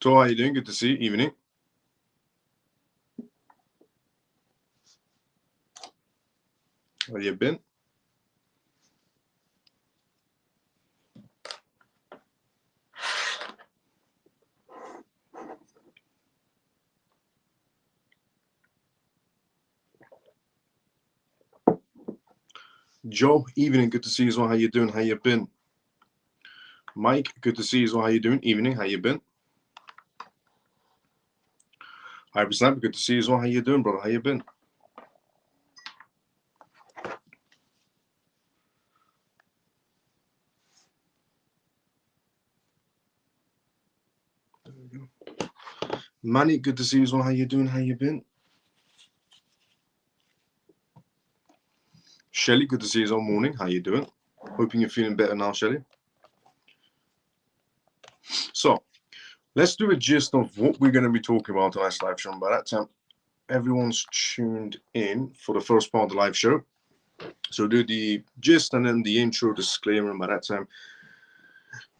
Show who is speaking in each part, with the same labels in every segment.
Speaker 1: So how you doing? Good to see you. Evening. How you been? Joe, evening. Good to see you as well. How you doing? How you been? Mike, good to see you as well. How you doing? Evening. How you been? Hyper Snap, good to see you as well. How you doing, brother? How you been? There we go. Manny, good to see you as well. How you doing? How you been? Shelly, good to see you as well. Morning. How you doing? Hoping you're feeling better now, Shelly. So, let's do a gist of what we're going to be talking about on tonight's live show. And by that time, everyone's tuned in for the first part of the live show. So do the gist and then the intro disclaimer. And by that time,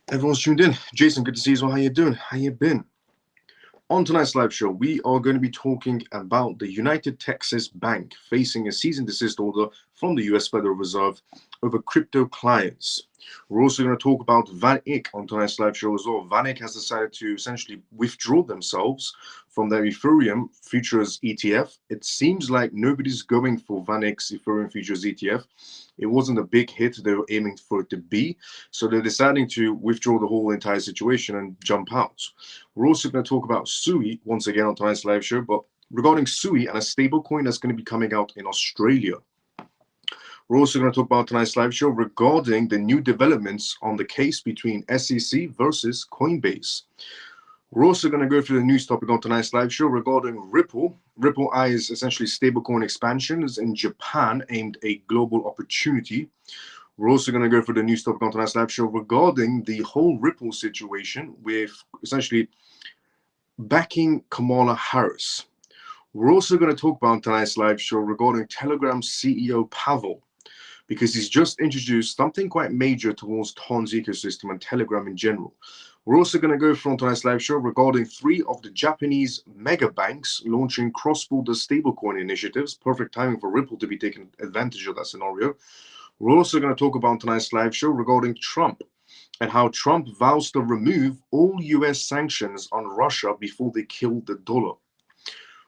Speaker 1: everyone's tuned in. Jason, good to see you as well. How you doing? How you been? On tonight's live show, we are going to be talking about the United Texas Bank facing a cease and desist order from the US Federal Reserve over crypto clients. We're also going to talk about VanEck on tonight's live show as well. VanEck has decided to essentially withdraw themselves from their Ethereum futures ETF. It seems like nobody's going for VanEck's Ethereum futures ETF. It wasn't a big hit they were aiming for it to be, so they're deciding to withdraw the whole entire situation and jump out. We're also going to talk about SUI once again on tonight's live show, but regarding SUI and a stablecoin that's going to be coming out in Australia. We're also going to talk about tonight's live show regarding the new developments on the case between SEC versus Coinbase. We're also going to go through the news topic on tonight's live show regarding Ripple. Ripple eyes essentially stablecoin expansions in Japan aimed a global opportunity. We're also going to go through the news topic on tonight's live show regarding the whole Ripple situation with essentially backing Kamala Harris. We're also going to talk about tonight's live show regarding Telegram CEO Pavel, because he's just introduced something quite major towards Ton's ecosystem and Telegram in general. We're also going to go through on tonight's live show regarding 3 of the Japanese mega banks launching cross-border stablecoin initiatives. Perfect timing for Ripple to be taking advantage of that scenario. We're also going to talk about tonight's live show regarding Trump and how Trump vows to remove all US sanctions on Russia before they kill the dollar.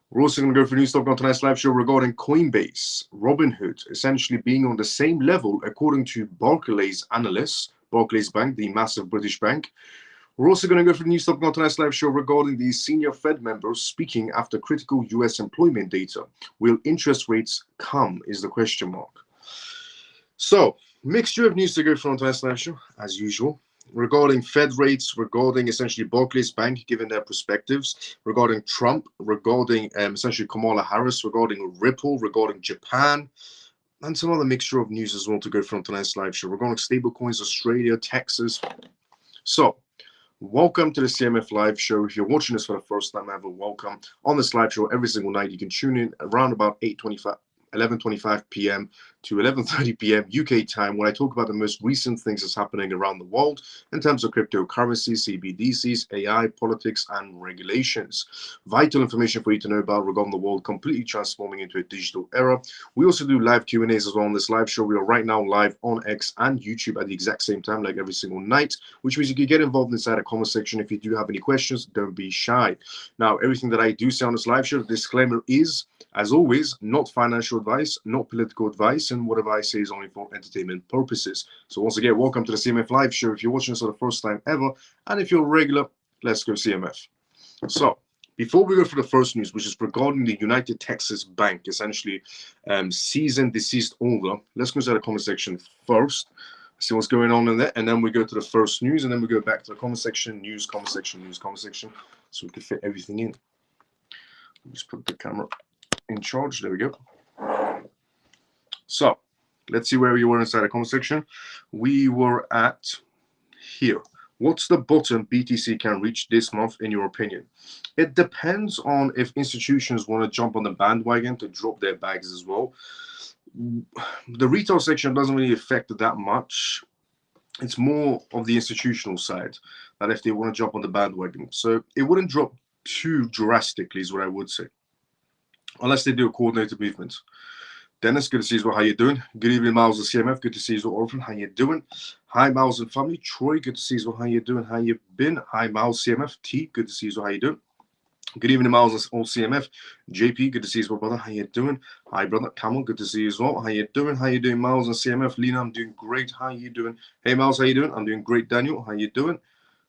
Speaker 1: We're also going to go for news topic on tonight's live show regarding Coinbase, Robinhood, essentially being on the same level according to Barclays analysts, Barclays Bank, the massive British bank. We're also going to go for the news topic on tonight's live show regarding the senior Fed members speaking after critical US employment data. Will interest rates come, is the question mark. So, mixture of news to go for on tonight's live show, as usual. Regarding Fed rates, regarding essentially Barclays Bank giving their perspectives, regarding Trump, regarding essentially Kamala Harris, regarding Ripple, regarding Japan, and some other mixture of news as well to go from tonight's live show. Regarding stablecoins, Australia, Texas. So, welcome to the CMF live show. If you're watching this for the first time ever, welcome. On this live show, every single night, you can tune in around about 11:25 p.m. to 11:30 p.m. UK time, when I talk about the most recent things that's happening around the world in terms of cryptocurrency, CBDCs, AI, politics, and regulations. Vital information for you to know about regarding the world completely transforming into a digital era. We also do live Q&As as well on this live show. We are right now live on X and YouTube at the exact same time, like every single night, which means you can get involved inside the comment section. If you do have any questions, don't be shy. Now, everything that I do say on this live show, the disclaimer is, as always, not financial advice, not political advice, and whatever I say is only for entertainment purposes. So once again, welcome to the CMF live show. If you're watching this for the first time ever, and if you're a regular, let's go CMF. So before we go for the first news, which is regarding the United Texas Bank, essentially cease and desist order, let's go to the comment section first, see what's going on in there, and then we go to the first news, and then we go back to the comment section, news, comment section, news, comment section, so we can fit everything in. Just put the camera in charge. There we go. So let's see where we were inside the comment section. We were at here. What's the bottom BTC can reach this month, in your opinion? It depends on if institutions want to jump on the bandwagon to drop their bags as well. The retail section doesn't really affect it that much. It's more of the institutional side that if they want to jump on the bandwagon. So it wouldn't drop too drastically, is what I would say, unless they do a coordinated movement. Dennis, good to see you as well. How you doing? Good evening, Miles and CMF. Good to see you as well. Orphan, how you doing? Hi, Miles and family. Troy, good to see you as well. How you doing? How you been? Hi, Miles, CMF. T, good to see you as well. How you doing? Good evening, Miles and all CMF. JP, good to see you as well, brother. How you doing? Hi, brother. Camel, good to see you as well. How you doing? How you doing, Miles and CMF? Lena, I'm doing great. How you doing? Hey, Miles, how you doing? I'm doing great. Daniel, how you doing?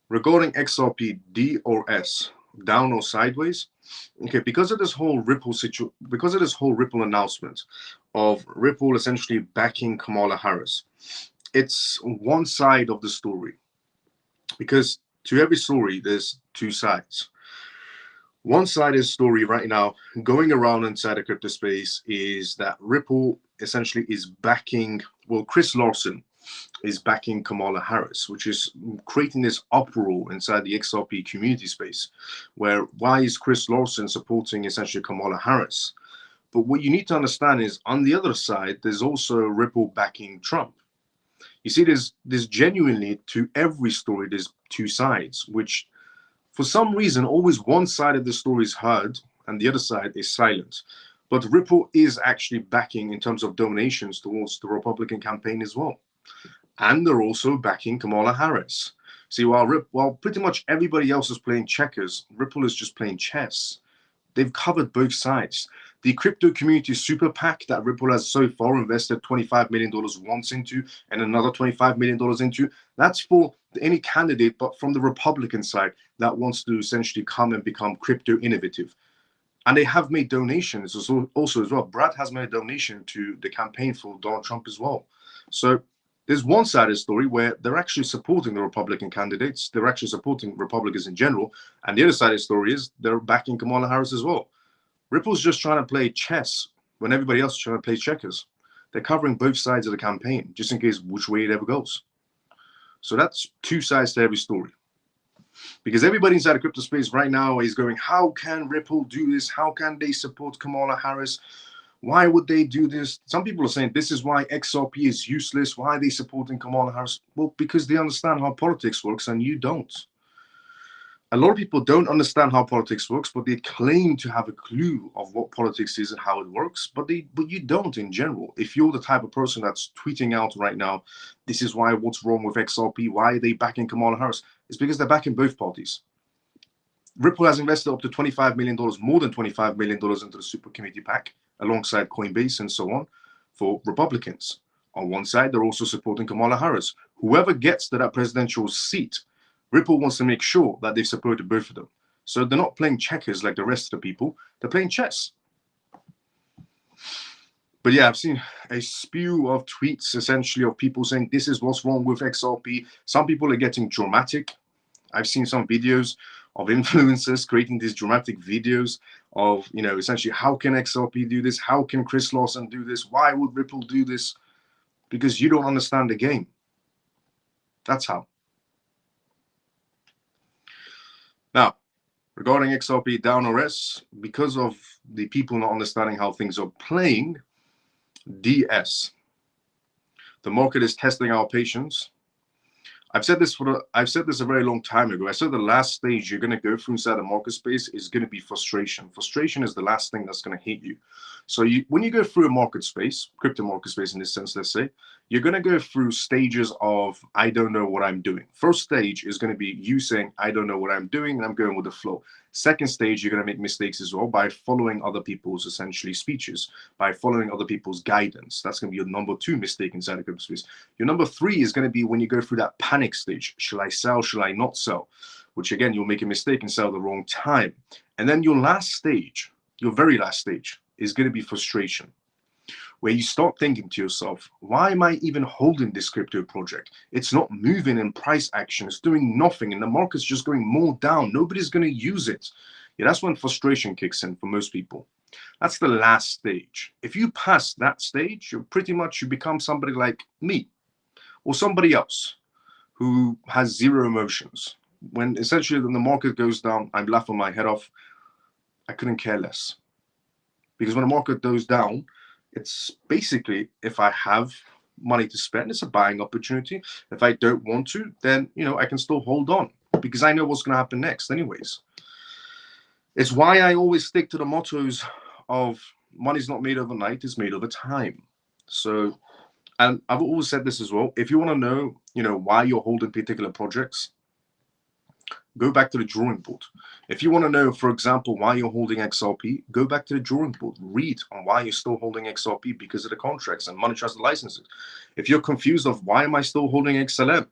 Speaker 1: Regarding XRP, D or S, down or sideways? Okay, because of this whole Ripple announcement of Ripple essentially backing Kamala Harris, it's one side of the story. Because to every story, there's two sides. One side of the story right now, going around inside the crypto space, is that Ripple essentially is backing, well, Chris Larsen is backing Kamala Harris, which is creating this uproar inside the XRP community space, where why is Chris Larsen supporting essentially Kamala Harris? But what you need to understand is on the other side, there's also Ripple backing Trump. You see, there's genuinely, to every story, there's two sides, which for some reason, always one side of the story is heard and the other side is silent. But Ripple is actually backing in terms of donations towards the Republican campaign as well. And they're also backing Kamala Harris. See, while pretty much everybody else is playing checkers, Ripple is just playing chess. They've covered both sides. The crypto community super PAC that Ripple has so far invested $25 million once into and another $25 million into, that's for any candidate, but from the Republican side that wants to essentially come and become crypto innovative. And they have made donations also as well. Brad has made a donation to the campaign for Donald Trump as well. So there's one side of the story where they're actually supporting the Republican candidates. They're actually supporting Republicans in general. And the other side of the story is they're backing Kamala Harris as well. Ripple's just trying to play chess when everybody else is trying to play checkers. They're covering both sides of the campaign, just in case which way it ever goes. So that's two sides to every story. Because everybody inside the crypto space right now is going, how can Ripple do this? How can they support Kamala Harris? Why would they do this? Some people are saying this is why XRP is useless. Why are they supporting Kamala Harris? Well, because they understand how politics works and you don't. A lot of people don't understand how politics works, but they claim to have a clue of what politics is and how it works, but you don't in general. If you're the type of person that's tweeting out right now, this is why, what's wrong with XRP? Why are they backing Kamala Harris? It's because they're backing both parties. Ripple has invested up to $25 million, more than $25 million into the Super Committee PAC, alongside Coinbase and so on, for Republicans. On one side, they're also supporting Kamala Harris. Whoever gets to that presidential seat, Ripple wants to make sure that they've supported both of them. So they're not playing checkers like the rest of the people. They're playing chess. But yeah, I've seen a spew of tweets, essentially, of people saying this is what's wrong with XRP. Some people are getting dramatic. I've seen some videos of influencers creating these dramatic videos of, essentially, how can XRP do this? How can Chris Larsen do this? Why would Ripple do this? Because you don't understand the game. That's how. Now, regarding XRP down or S, because of the people not understanding how things are playing, DS. The market is testing our patience. I've said this a very long time ago. I said the last stage you're going to go through inside the market space is going to be frustration. Frustration is the last thing that's going to hit you. So when you go through a market space, crypto market space in this sense, let's say, you're going to go through stages of, I don't know what I'm doing. First stage is going to be you saying, I don't know what I'm doing, and I'm going with the flow. Second stage, you're going to make mistakes as well by following other people's essentially speeches, by following other people's guidance. That's going to be your number 2 mistake inside the crypto space. Your number 3 is going to be when you go through that panic stage. Shall I sell? Shall I not sell? Which again, you'll make a mistake and sell at the wrong time. And then your last stage, your very last stage, is going to be frustration, where you start thinking to yourself, why am I even holding this crypto project? It's not moving in price action. It's doing nothing. And the market's just going more down. Nobody's going to use it. Yeah, that's when frustration kicks in for most people. That's the last stage. If you pass that stage, you become somebody like me or somebody else who has zero emotions. When essentially when the market goes down, I'm laughing my head off. I couldn't care less. Because when the market goes down, it's basically if I have money to spend. It's a buying opportunity. If I don't want to, then, I can still hold on because I know what's going to happen next anyways. It's why I always stick to the mottos of money's not made overnight, it's made over time. So, and I've always said this as well. If you want to know, why you're holding particular projects, go back to the drawing board. If you want to know, for example, why you're holding XRP, go back to the drawing board. Read on why you're still holding XRP because of the contracts and money transfer licenses. If you're confused of why am I still holding XLM,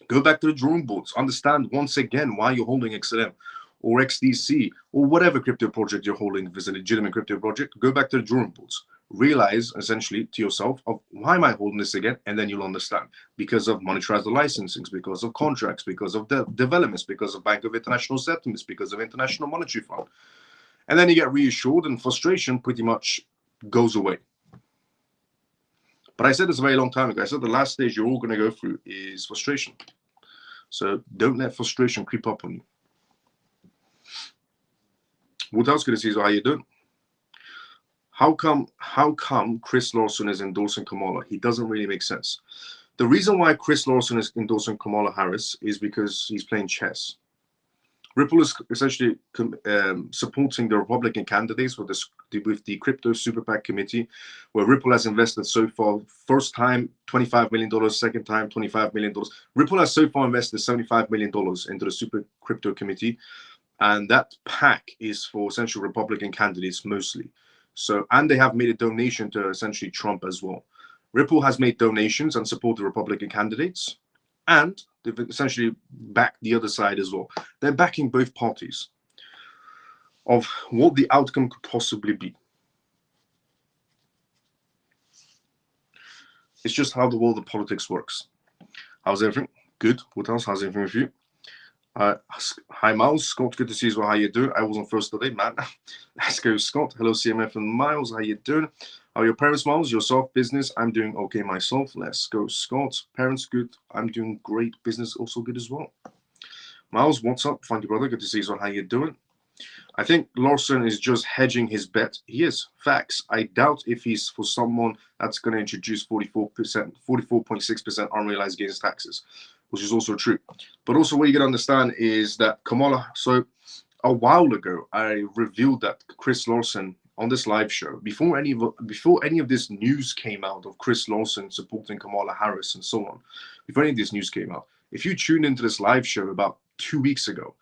Speaker 1: go back to the drawing boards. Understand once again why you're holding XLM or XDC or whatever crypto project you're holding. If it's a legitimate crypto project, go back to the drawing boards. Realize essentially to yourself of why am I holding this again, and then you'll understand because of money transfer licensings, because of contracts, because of the developments, because of Bank of International Settlements, because of International Monetary Fund, and then you get reassured and frustration pretty much goes away. But I said this a very long time ago. I said the last stage you're all going to go through is frustration. So don't let frustration creep up on you. What else could I see? So how you doing? How come Chris Lawson is endorsing Kamala? He doesn't really make sense. The reason why Chris Lawson is endorsing Kamala Harris is because he's playing chess. Ripple is essentially supporting the Republican candidates with the Crypto Super PAC Committee, where Ripple has invested so far, first time $25 million, second time $25 million. Ripple has so far invested $75 million into the Super Crypto Committee, and that PAC is for essentially Republican candidates mostly. So, and they have made a donation to essentially Trump as well. Ripple has made donations and support the Republican candidates, and they've essentially backed the other side as well. They're backing both parties of what the outcome could possibly be. It's just how the world of politics works. How's everything? Good. What else? How's everything with you? Hi, Miles. Scott, good to see you. How you doing? I wasn't first today, man. Let's go, Scott. Hello, CMF and Miles. How you doing? How are your parents, Miles? Yourself, business? I'm doing okay myself. Let's go, Scott. Parents, good. I'm doing great. Business, also good as well. Miles, what's up? Thank you, brother. Good to see you. How you doing? I think Lawson is just hedging his bet. He is. Facts. I doubt if he's for someone that's going to introduce 44.6% unrealized gains taxes, which is also true. But also what you got to understand is that Kamala, so a while ago, I revealed that Chris Lawson on this live show, before any of this news came out of Chris Lawson supporting Kamala Harris and so on, before any of this news came out, if you tuned into this live show about 2 weeks ago,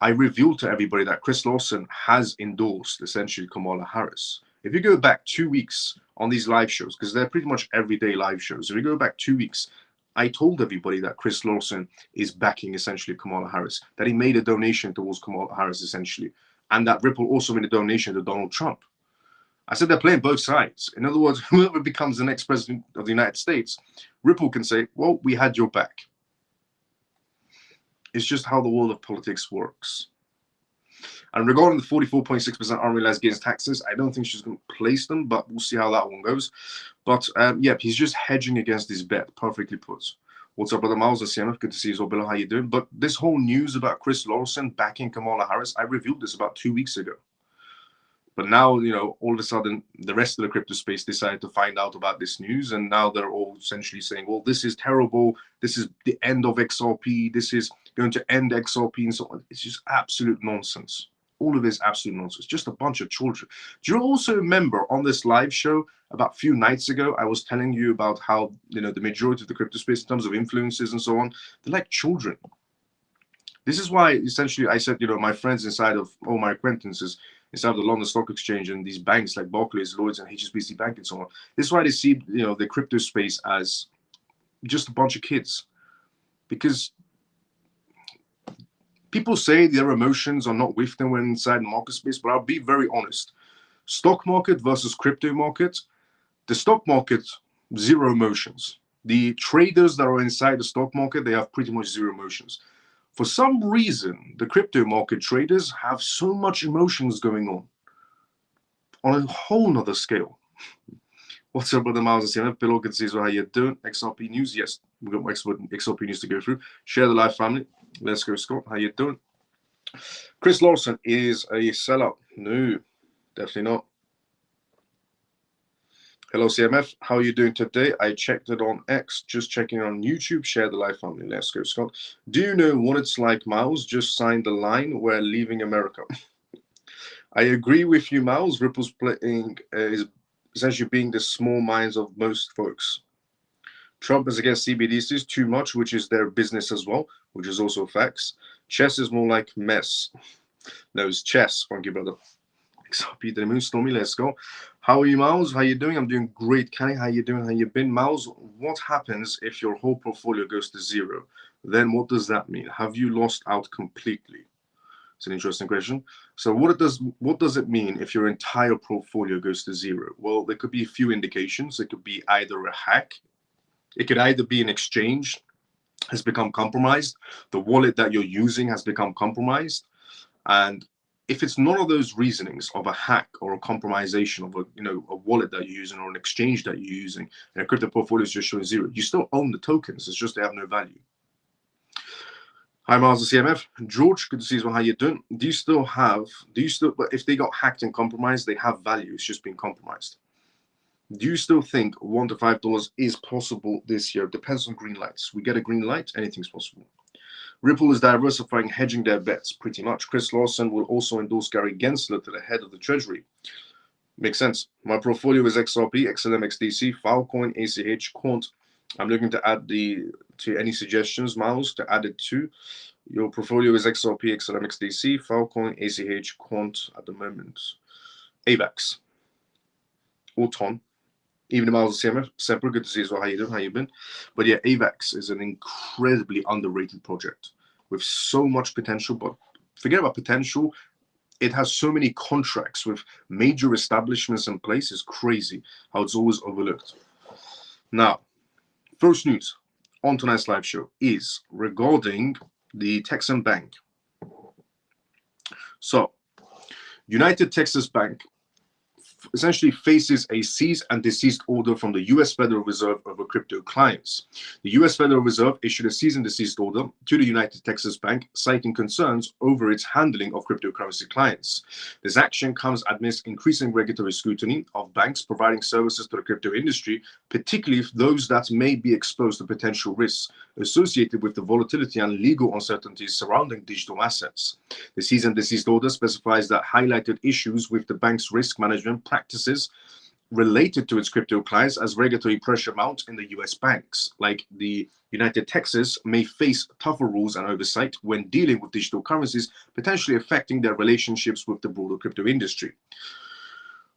Speaker 1: I revealed to everybody that Chris Lawson has endorsed essentially Kamala Harris. If you go back 2 weeks on these live shows, because they're pretty much everyday live shows, if you go back 2 weeks, I told everybody that Chris Lawson is backing essentially Kamala Harris, that he made a donation towards Kamala Harris essentially, and that Ripple also made a donation to Donald Trump. I said they're playing both sides. In other words, whoever becomes the next president of the United States, Ripple can say, well, we had your back. It's just how the world of politics works. And regarding the 44.6% unrealized gains taxes, I don't think she's going to place them, but we'll see how that one goes. But yeah, he's just hedging against his bet, perfectly put. What's up, brother Miles? CMF, good to see you, Isabella. How you doing? But this whole news about Chris Lawson backing Kamala Harris, I revealed this about 2 weeks ago. But now, all of a sudden, the rest of the crypto space decided to find out about this news, and now they're all essentially saying, well, this is terrible. This is the end of XRP. This is going to end XRP and so on. It's just absolute nonsense. All of it is absolute nonsense. Just a bunch of children. Do you also remember on this live show about a few nights ago, I was telling you about how, the majority of the crypto space in terms of influences and so on, they're like children. This is why essentially I said, my friends inside of all my acquaintances, inside of the London Stock Exchange and these banks like Barclays, Lloyds, and HSBC Bank and so on. This is why they see, the crypto space as just a bunch of kids. Because people say their emotions are not with them when inside the market space, but I'll be very honest. Stock market versus crypto market, the stock market, zero emotions. The traders that are inside the stock market, they have pretty much zero emotions. For some reason, the crypto market traders have so much emotions going on a whole nother scale. What's up, brother Miles? Bill, good to see you. How you doing? XRP news? Yes, we've got XRP news to go through. Share the live, family. Let's go, Scott. How you doing? Chris Lawson is a sellout. No, definitely not. Hello, CMF. How are you doing today? I checked it on X, just checking on YouTube. Share the live family. Let's go, Scott. Do you know what it's like, Miles? Just signed the line. We're leaving America. I agree with you, Miles. Ripple splitting is essentially being the small minds of most folks. Trump is against CBDCs too much, which is their business as well, which is also facts. Chess is more like mess. No, it's chess. Thank you, brother. Peter the Moon, Stormy, let's go. How are you, Miles? How you doing? I'm doing great. Kenny, how you doing? How you been? Miles, what happens if your whole portfolio goes to zero? Then what does that mean? Have you lost out completely? It's an interesting question. So what does it mean if your entire portfolio goes to zero? Well, there could be a few indications. It could be either a hack. It could either be an exchange has become compromised. The wallet that you're using has become compromised. And if it's none of those reasonings of a hack or a compromisation of a wallet that you're using or an exchange that you're using, and a crypto portfolio is just showing zero, you still own the tokens. It's just they have no value. Hi, Miles, the CMF. George, good to see you. How you doing? But if they got hacked and compromised, they have value. It's just been compromised. Do you still think $1 to $5 is possible this year? Depends on green lights. We get a green light, anything's possible. Ripple is diversifying, hedging their bets, pretty much. Chris Lawson will also endorse Gary Gensler to the head of the Treasury. Makes sense. My portfolio is XRP, XLM, XDC, Filecoin, ACH, Quant. I'm looking to add to any suggestions, Miles, to add it to. Your portfolio is XRP, XLM, XDC, Filecoin, ACH, Quant at the moment. AVAX. Or TON. Even the Miles of CMF, separate, good to see as well. How you doing? How you been? But yeah, AVAX is an incredibly underrated project with so much potential. But forget about potential. It has so many contracts with major establishments in place. It's crazy how it's always overlooked. Now, first news on tonight's live show is regarding the Texan Bank. So, United Texas Bank essentially faces a cease and desist order from the U.S. Federal Reserve over crypto clients. The U.S. Federal Reserve issued a cease and desist order to the United Texas Bank, citing concerns over its handling of cryptocurrency clients. This action comes amidst increasing regulatory scrutiny of banks providing services to the crypto industry, particularly those that may be exposed to potential risks associated with the volatility and legal uncertainties surrounding digital assets. The cease and desist order specifies that highlighted issues with the bank's risk management practices related to its crypto clients as regulatory pressure mounts in the U.S. banks, like the United Texas, may face tougher rules and oversight when dealing with digital currencies, potentially affecting their relationships with the broader crypto industry.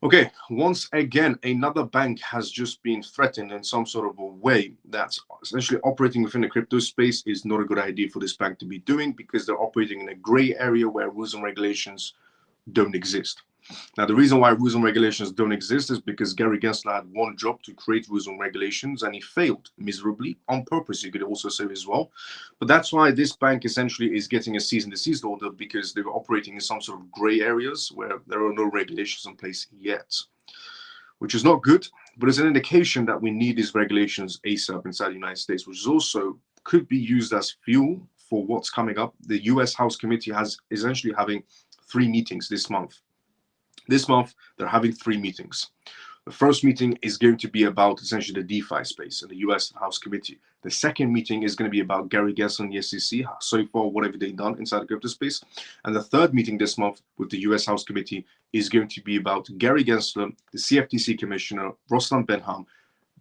Speaker 1: Okay, once again, another bank has just been threatened in some sort of a way that's essentially operating within the crypto space is not a good idea for this bank to be doing because they're operating in a gray area where rules and regulations don't exist. Now, the reason why rules and regulations don't exist is because Gary Gensler had one job to create rules and regulations, and he failed miserably on purpose, you could also say as well. But that's why this bank essentially is getting a cease and desist order, because they were operating in some sort of gray areas where there are no regulations in place yet, which is not good, but it's an indication that we need these regulations ASAP inside the United States, which is also could be used as fuel for what's coming up. The U.S. House Committee is essentially having 3 meetings this month. This month, they're having 3 meetings. The first meeting is going to be about essentially the DeFi space in the U.S. House Committee. The second meeting is going to be about Gary Gensler and the SEC, so far, what have they done inside the crypto space. And the third meeting this month with the U.S. House Committee is going to be about Gary Gensler, the CFTC Commissioner, Ruslan Benham,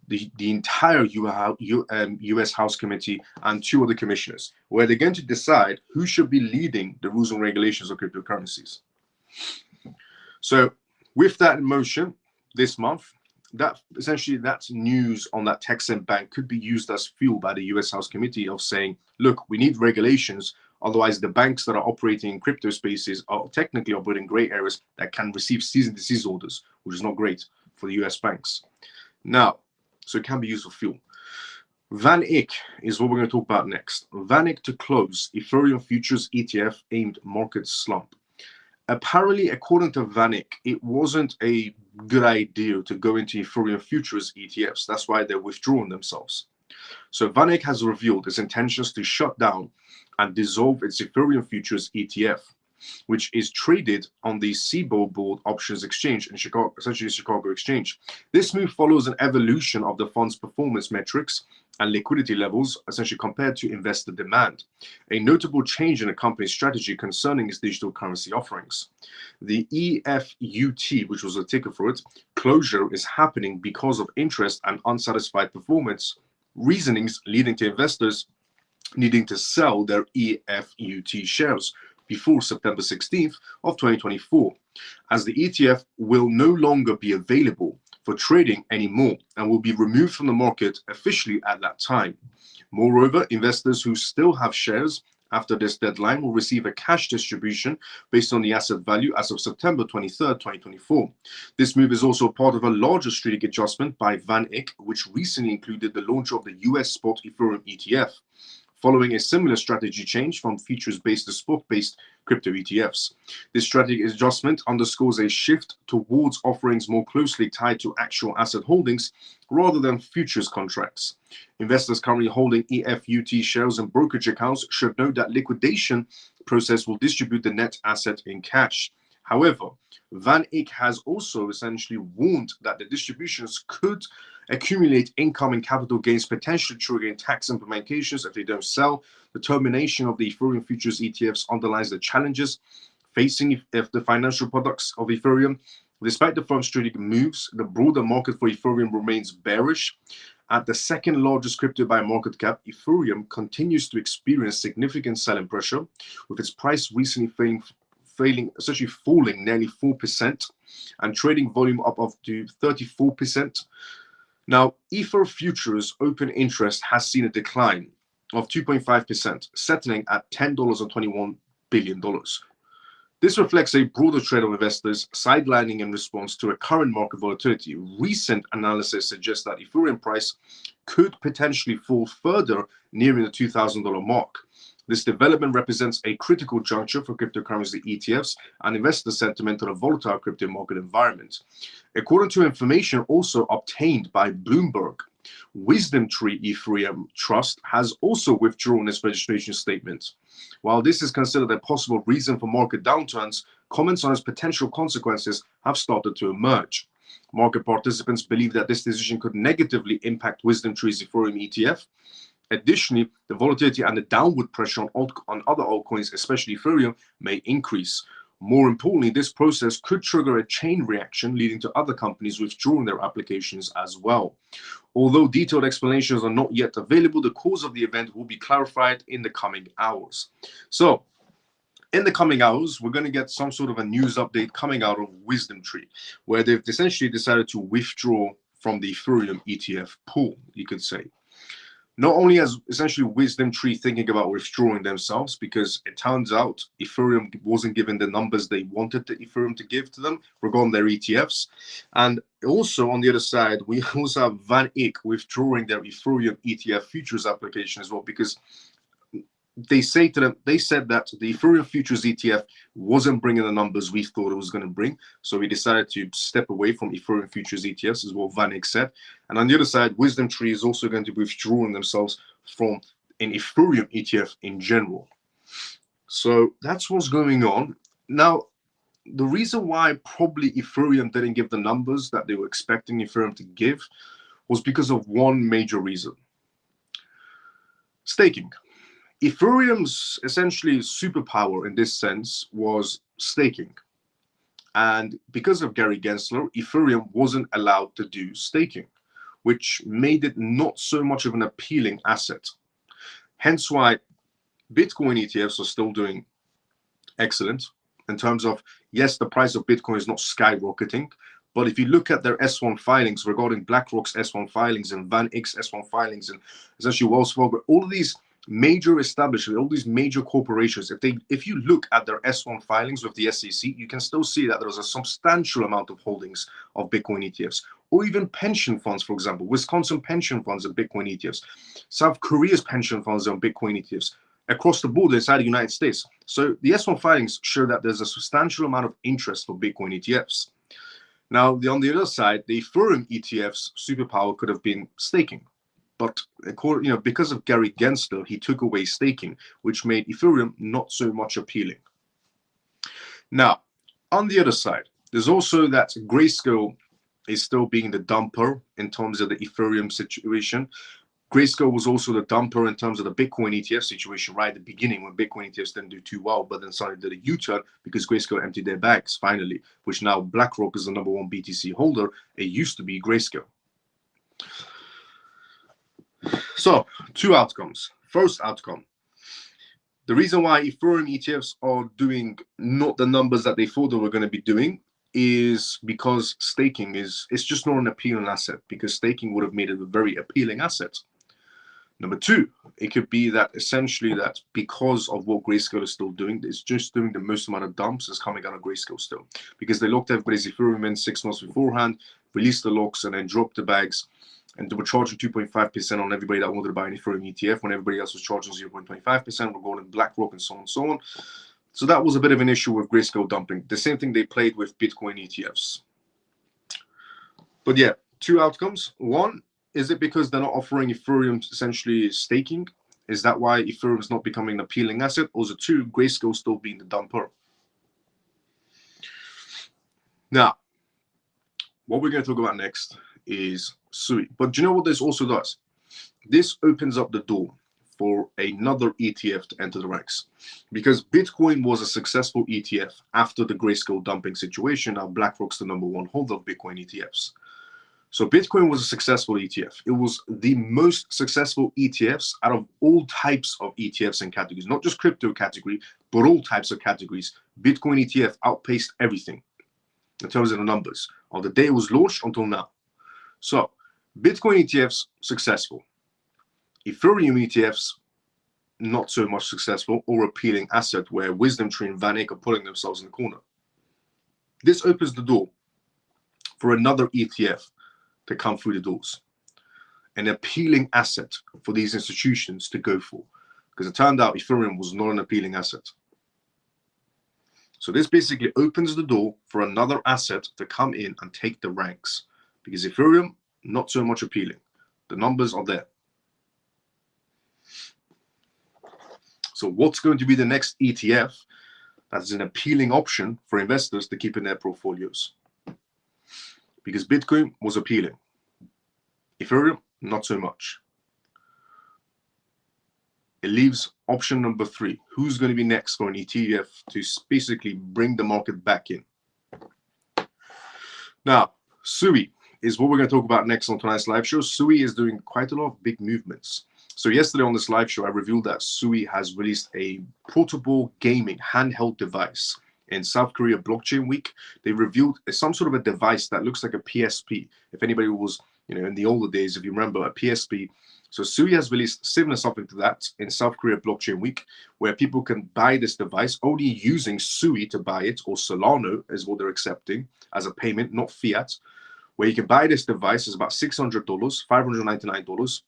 Speaker 1: the entire U.S. House Committee, and 2 other commissioners, where they're going to decide who should be leading the rules and regulations of cryptocurrencies. So with that in motion this month, that essentially that's news on that Texan bank could be used as fuel by the U.S. House Committee of saying, look, we need regulations. Otherwise, the banks that are operating in crypto spaces are technically operating gray areas that can receive cease and desist orders, which is not great for the U.S. banks. Now, so it can be used for fuel. Van Eck is what we're going to talk about next. Van Eck to close Ethereum futures ETF aimed market slump. Apparently, according to Van Eck, it wasn't a good idea to go into Ethereum futures ETFs. That's why they're withdrawing themselves. So Van Eck has revealed its intentions to shut down and dissolve its Ethereum futures ETF. which is traded on the Cboe Board Options Exchange in Chicago, essentially Chicago Exchange. This move follows an evolution of the fund's performance metrics and liquidity levels, essentially compared to investor demand, a notable change in the company's strategy concerning its digital currency offerings. The EFUT, which was a ticker for it, closure is happening because of interest and unsatisfied performance reasonings, leading to investors needing to sell their EFUT shares before September 16th of 2024, as the ETF will no longer be available for trading anymore and will be removed from the market officially at that time. Moreover, investors who still have shares after this deadline will receive a cash distribution based on the asset value as of September 23rd, 2024. This move is also part of a larger strategic adjustment by Van Eck, which recently included the launch of the US spot Ethereum ETF, following a similar strategy change from futures-based to spot-based crypto ETFs. This strategic adjustment underscores a shift towards offerings more closely tied to actual asset holdings rather than futures contracts. Investors currently holding EFUT shares in brokerage accounts should know that liquidation process will distribute the net asset in cash. However, Van Eck has also essentially warned that the distributions could accumulate income and capital gains, potentially triggering tax implications if they don't sell. The termination of the Ethereum futures ETFs underlines the challenges facing the financial products of Ethereum. Despite the firm's strategic moves, the broader market for Ethereum remains bearish. At the second largest crypto by market cap, Ethereum continues to experience significant selling pressure, with its price recently essentially falling nearly 4% and trading volume up to 34%. Now, Ether futures open interest has seen a decline of 2.5%, settling at $10.21 billion. This reflects a broader trend of investors sidelining in response to a current market volatility. Recent analysis suggests that Ethereum price could potentially fall further, nearing the $2,000 mark. This development represents a critical juncture for cryptocurrency ETFs and investor sentiment in a volatile crypto market environment. According to information also obtained by Bloomberg, Wisdom Tree Ethereum Trust has also withdrawn its registration statement. While this is considered a possible reason for market downturns, comments on its potential consequences have started to emerge. Market participants believe that this decision could negatively impact Wisdom Tree's Ethereum ETF. Additionally, the volatility and the downward pressure on other altcoins, especially Ethereum, may increase. More importantly, this process could trigger a chain reaction, leading to other companies withdrawing their applications as well. Although detailed explanations are not yet available, the cause of the event will be clarified in the coming hours. So, in the coming hours, we're going to get some sort of a news update coming out of Wisdom Tree, where they've essentially decided to withdraw from the Ethereum ETF pool, you could say. Not only has essentially Wisdom Tree thinking about withdrawing themselves, because it turns out Ethereum wasn't given the numbers they wanted the Ethereum to give to them regarding their ETFs. And also on the other side, we also have Van Eck withdrawing their Ethereum ETF futures application as well, because they said that the Ethereum futures ETF wasn't bringing the numbers we thought it was going to bring. So we decided to step away from Ethereum futures ETFs, is what Van Eck said. And on the other side, Wisdom Tree is also going to be withdrawing themselves from an Ethereum ETF in general. So that's what's going on. Now, the reason why probably Ethereum didn't give the numbers that they were expecting Ethereum to give was because of one major reason: staking. Ethereum's essentially superpower in this sense was staking. And because of Gary Gensler, Ethereum wasn't allowed to do staking, which made it not so much of an appealing asset. Hence why Bitcoin ETFs are still doing excellent in terms of, yes, the price of Bitcoin is not skyrocketing, but if you look at their S1 filings regarding BlackRock's S1 filings and Van Eck's S1 filings and essentially Wells Fargo, all of these major establishments, all these major corporations, if you look at their S1 filings with the SEC, you can still see that there's a substantial amount of holdings of Bitcoin ETFs, or even pension funds, for example. Wisconsin pension funds are Bitcoin ETFs. South Korea's pension funds are Bitcoin ETFs across the border inside the United States. So the S1 filings show that there's a substantial amount of interest for Bitcoin ETFs. Now, on the other side, the Ethereum ETF's superpower could have been staking. But because of Gary Gensler, he took away staking, which made Ethereum not so much appealing. Now, on the other side, there's also that Grayscale is still being the dumper in terms of the Ethereum situation. Grayscale was also the dumper in terms of the Bitcoin ETF situation right at the beginning when Bitcoin ETFs didn't do too well, but then suddenly did a U-turn because Grayscale emptied their bags finally, which now BlackRock is the #1 BTC holder. It used to be Grayscale. So, two outcomes. First outcome, the reason why Ethereum ETFs are doing not the numbers that they thought they were going to be doing is because staking it's just not an appealing asset, because staking would have made it a very appealing asset. Number two, it could be that essentially that because of what Grayscale is still doing, it's just doing the most amount of dumps is coming out of Grayscale still, because they locked everybody's Ethereum in 6 months beforehand, released the locks, and then dropped the bags. And they were charging 2.5% on everybody that wanted to buy an Ethereum ETF when everybody else was charging 0.25%. We're going to BlackRock and so on and so on. So that was a bit of an issue with Grayscale dumping. The same thing they played with Bitcoin ETFs. But yeah, two outcomes. One, is it because they're not offering Ethereum essentially staking? Is that why Ethereum is not becoming an appealing asset? Or is it two, Grayscale still being the dumper? Now, what we're going to talk about next is SUI. But do you know what this also does? This opens up the door for another ETF to enter the ranks, because Bitcoin was a successful ETF after the Grayscale dumping situation. Now BlackRock's the #1 holder of Bitcoin ETFs. So Bitcoin was a successful ETF. It was the most successful ETFs out of all types of ETFs and categories, not just crypto category, but all types of categories. Bitcoin ETF outpaced everything in terms of the numbers on the day it was launched until now. So Bitcoin ETFs, successful. Ethereum ETFs, not so much successful or appealing asset, where Wisdom Tree and VanEck are putting themselves in the corner. This opens the door for another ETF to come through the doors, an appealing asset for these institutions to go for, because it turned out Ethereum was not an appealing asset. So this basically opens the door for another asset to come in and take the ranks, because Ethereum, not so much appealing. The numbers are there. So what's going to be the next ETF that's an appealing option for investors to keep in their portfolios? Because Bitcoin was appealing. Ethereum, not so much. It leaves option number 3. Who's going to be next for an ETF to basically bring the market back in? Now, SUI is what we're going to talk about next on tonight's live show. SUI is doing quite a lot of big movements. So yesterday on this live show, I revealed that SUI has released a portable gaming handheld device in South Korea Blockchain Week. They revealed some sort of a device that looks like a PSP. If anybody was, in the older days, if you remember, a PSP. So SUI has released similar something to that in South Korea Blockchain Week, where people can buy this device only using SUI to buy it, or Solano is what they're accepting as a payment, not fiat. Where you can buy this device is about $600, $599.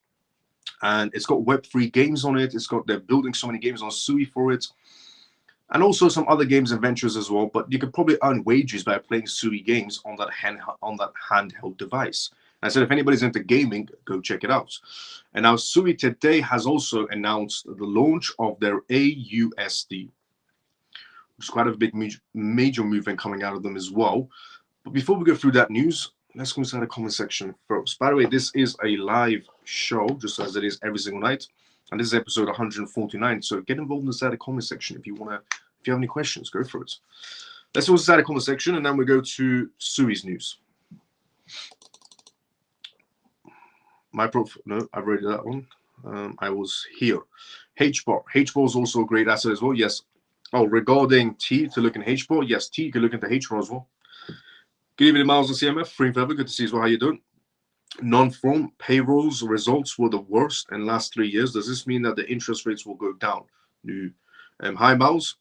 Speaker 1: And it's got Web3 games on it. They're building so many games on SUI for it. And also some other games and ventures as well. But you could probably earn wages by playing SUI games on that handheld device. And I said, if anybody's into gaming, go check it out. And now SUI today has also announced the launch of their AUSD, which is quite a big major movement coming out of them as well. But before we go through that news, let's go inside the comment section first. By the way, this is a live show, just as it is every single night. And this is episode 149. So get involved inside the comment section if you have any questions, go for it. Let's go inside the comment section, and then we go to SUI's news. My profile, no, I've already done that one. I was here. HBAR. HBAR is also a great asset as well. Yes. Oh, regarding T to look in HBAR, yes, T, you can look into HBAR as well. Good evening, Miles and CMF. Free and forever. Good to see you as well. How you doing? Non-farm payrolls results were the worst in the last 3 years. Does this mean that the interest rates will go down? No. Hi, Miles.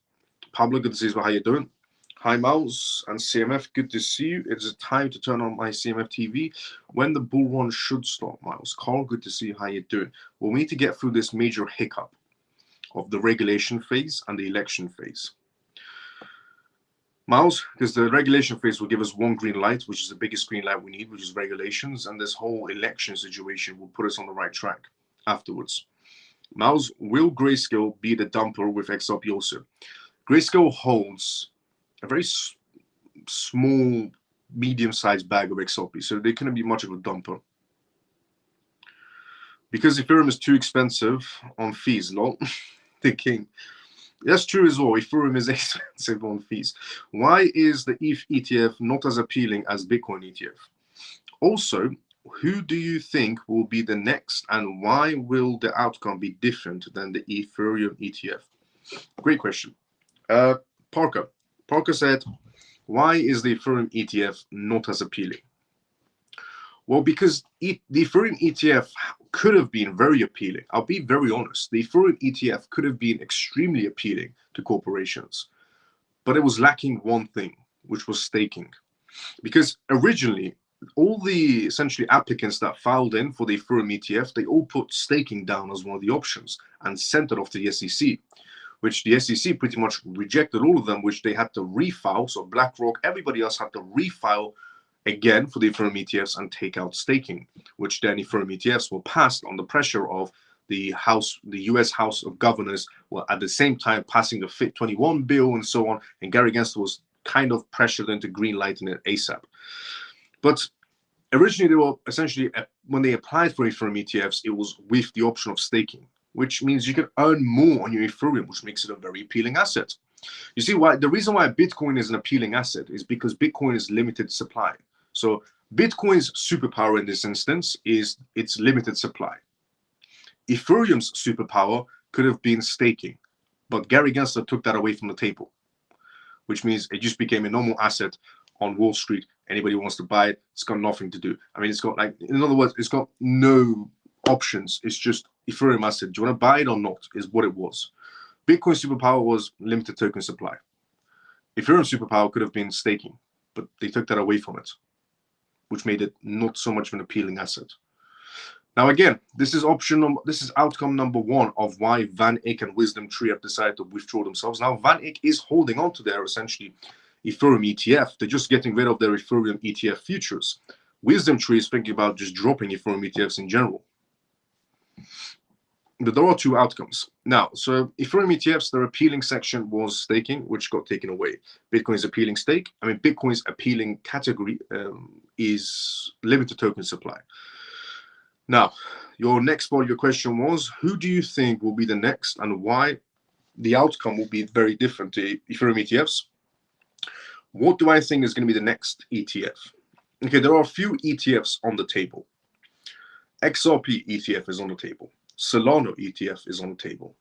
Speaker 1: Pablo, good to see you as well. How you doing? Hi, Miles and CMF. Good to see you. It's time to turn on my CMF TV. When the bull run should start, Miles. Carl, good to see you. How you doing? Well, we need to get through this major hiccup of the regulation phase and the election phase. Miles, because the regulation phase will give us one green light, which is the biggest green light we need, which is regulations, and this whole election situation will put us on the right track afterwards. Miles, will Grayscale be the dumper with XRP also? Grayscale holds a very small, medium-sized bag of XRP, so they couldn't be much of a dumper. Because Ethereum is too expensive on fees, lol. Thinking, that's true as well. Ethereum is expensive on fees. Why is the ETH ETF not as appealing as Bitcoin ETF? Also, who do you think will be the next, and why will the outcome be different than the Ethereum ETF? Great question. Parker said, why is the Ethereum ETF not as appealing? Well, because the Ethereum ETF could have been very appealing. I'll be very honest. The Ethereum ETF could have been extremely appealing to corporations, but it was lacking one thing, which was staking. Because originally, all the essentially applicants that filed in for the Ethereum ETF, they all put staking down as one of the options and sent it off to the SEC, which the SEC pretty much rejected all of them, which they had to refile. So BlackRock, everybody else had to refile again for the Ethereum ETFs and take out staking, which then Ethereum ETFs were passed on the pressure of the US House of Governors were at the same time passing the FIT21 bill and so on. And Gary Gensler was kind of pressured into green lighting it ASAP. But originally, they were essentially, when they applied for Ethereum ETFs, it was with the option of staking, which means you can earn more on your Ethereum, which makes it a very appealing asset. You see, why the reason why Bitcoin is an appealing asset is because Bitcoin is limited supply. So Bitcoin's superpower in this instance is its limited supply. Ethereum's superpower could have been staking, but Gary Gensler took that away from the table, which means it just became a normal asset on Wall Street. Anybody who wants to buy it, it's got nothing to do. I mean, it's got, like, in other words, it's got no options. It's just Ethereum asset. Do you want to buy it or not? Is what it was. Bitcoin superpower was limited token supply. Ethereum superpower could have been staking, but they took that away from it, which made it not so much of an appealing asset. Now, again, this is outcome number one of why Van Eck and Wisdom Tree have decided to withdraw themselves. Now, Van Eck is holding on to their essentially Ethereum ETF. They're just getting rid of their Ethereum ETF futures. Wisdom Tree is thinking about just dropping Ethereum ETFs in general. But there are two outcomes. Now, so Ethereum ETFs, their appealing section was staking, which got taken away. Bitcoin's appealing stake, Bitcoin's appealing category is limited token supply. Now, your next part of your question was, who do you think will be the next and why the outcome will be very different to Ethereum ETFs? What do I think is going to be the next ETF? Okay, there are a few ETFs on the table. XRP ETF is on the table. Solana ETF is on the table.